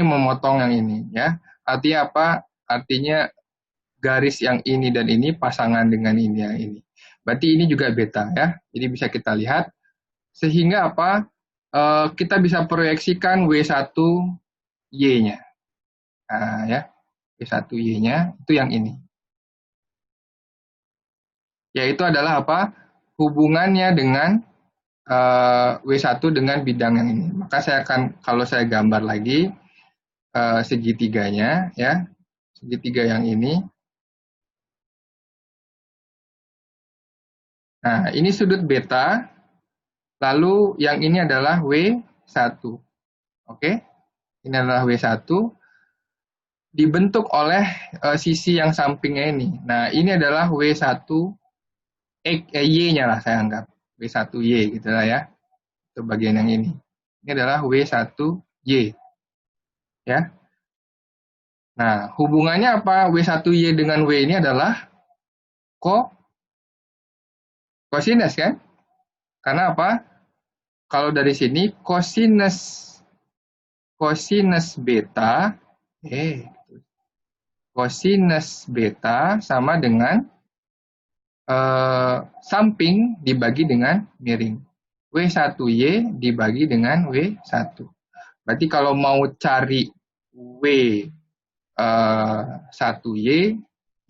memotong yang ini, ya. Artinya apa? Artinya garis yang ini dan ini pasangan dengan ini yang ini. Berarti ini juga beta, ya. Jadi bisa kita lihat. Sehingga apa? Kita bisa proyeksikan W1Y-nya. Nah, ya. W1Y-nya itu yang ini. Yaitu adalah apa? Hubungannya dengan W1 dengan bidang yang ini. Maka saya akan, kalau saya gambar lagi segitiganya, ya. Segitiga yang ini. Nah, ini sudut beta. Lalu yang ini adalah W1. Oke? Ini adalah W1. Dibentuk oleh sisi yang sampingnya ini. Nah, ini adalah W1 Y-nya lah saya anggap. W1Y gitu lah ya. Itu bagian yang ini. Ini adalah W1Y. Ya. Nah, hubungannya apa? W1Y dengan W ini adalah kosinus kan? Karena apa? Kalau dari sini kosinus beta, kosinus beta sama dengan samping dibagi dengan miring. W1Y dibagi dengan W1. Berarti kalau mau cari W1Y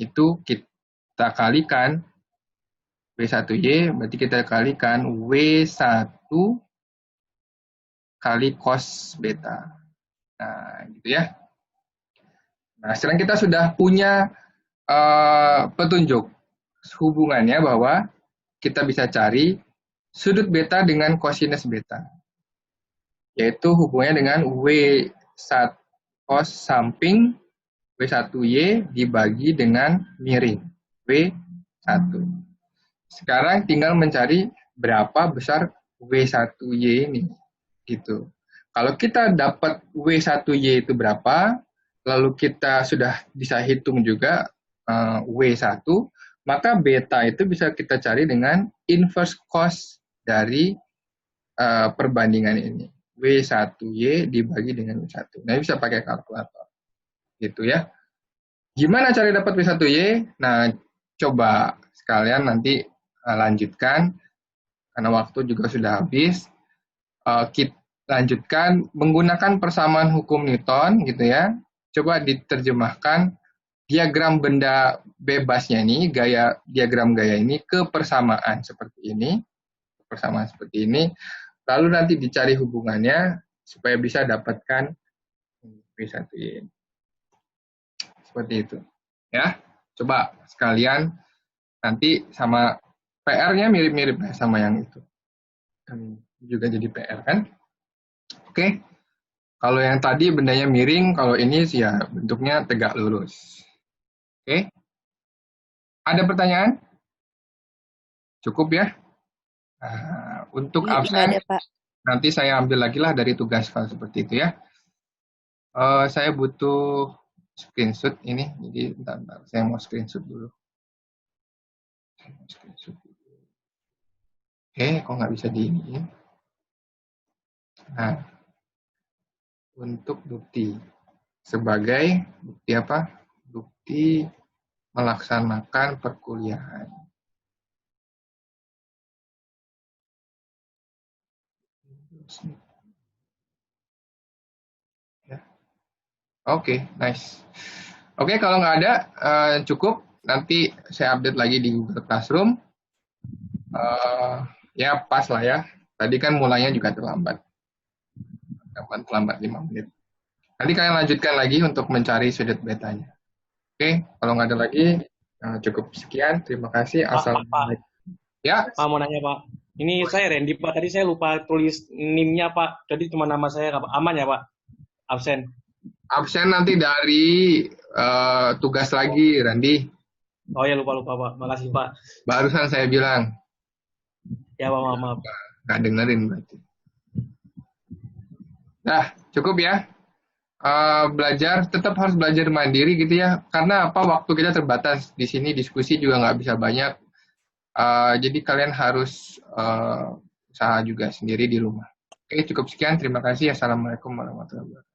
itu kita kalikan W1Y, berarti kita kalikan W1 kali cos beta. Nah, gitu ya. Nah, sekarang kita sudah punya petunjuk hubungannya bahwa kita bisa cari sudut beta dengan kosinus beta. Yaitu hubungannya dengan W1 cos samping W1Y dibagi dengan miring W1. Sekarang tinggal mencari berapa besar W1Y ini. Gitu. Kalau kita dapat W1Y itu berapa, lalu kita sudah bisa hitung juga W1, maka beta itu bisa kita cari dengan inverse cos dari perbandingan ini. W1Y dibagi dengan W1. Nah, bisa pakai kalkulator. Gitu ya. Gimana cara dapat W1Y? Nah, coba sekalian nanti lanjutkan, karena waktu juga sudah habis. Kita lanjutkan menggunakan persamaan hukum Newton gitu ya. Coba diterjemahkan diagram benda bebasnya ini, diagram gaya ini ke persamaan seperti ini. Persamaan seperti ini. Lalu nanti dicari hubungannya supaya bisa dapatkan W1Y. Seperti itu. Ya. Coba sekalian nanti sama PR-nya mirip-mirip sama yang itu. Juga jadi PR kan. Oke. Kalau yang tadi bendanya miring, kalau ini sih ya bentuknya tegak lurus. Oke. Ada pertanyaan? Cukup ya? Nah, untuk absen, nanti saya ambil lagi lah dari tugas file seperti itu ya. Saya butuh screenshot ini, jadi bentar, saya mau screenshot dulu. Kok nggak bisa di ini? Nah, untuk bukti. Sebagai bukti apa? Bukti melaksanakan perkuliahan. Ya. Oke, nice. Oke, kalau nggak ada, cukup. Nanti saya update lagi di Google Classroom. Ya, pas lah ya. Tadi kan mulainya juga terlambat. Terlambat 5 menit. Nanti kalian lanjutkan lagi untuk mencari sudut betanya. Oke, kalau nggak ada lagi, cukup sekian. Terima kasih. Assalamualaikum. Ya. Pak, mau nanya, Pak. Ini saya Randy, Pak. Tadi saya lupa tulis NIM-nya, Pak. Jadi cuma nama saya, aman ya, Pak? Absen. Absen nanti dari tugas lagi, Randy. Oh ya, lupa, Pak. Makasih, Pak. Barusan saya bilang. Ya, Pak, maaf. Nggak dengerin berarti. Nah, cukup ya. Belajar, tetap harus belajar mandiri gitu ya. Karena apa? Waktu kita terbatas. Di sini diskusi juga nggak bisa banyak. Jadi kalian harus usaha juga sendiri di rumah. Oke, cukup sekian. Terima kasih. Assalamualaikum warahmatullahi wabarakatuh.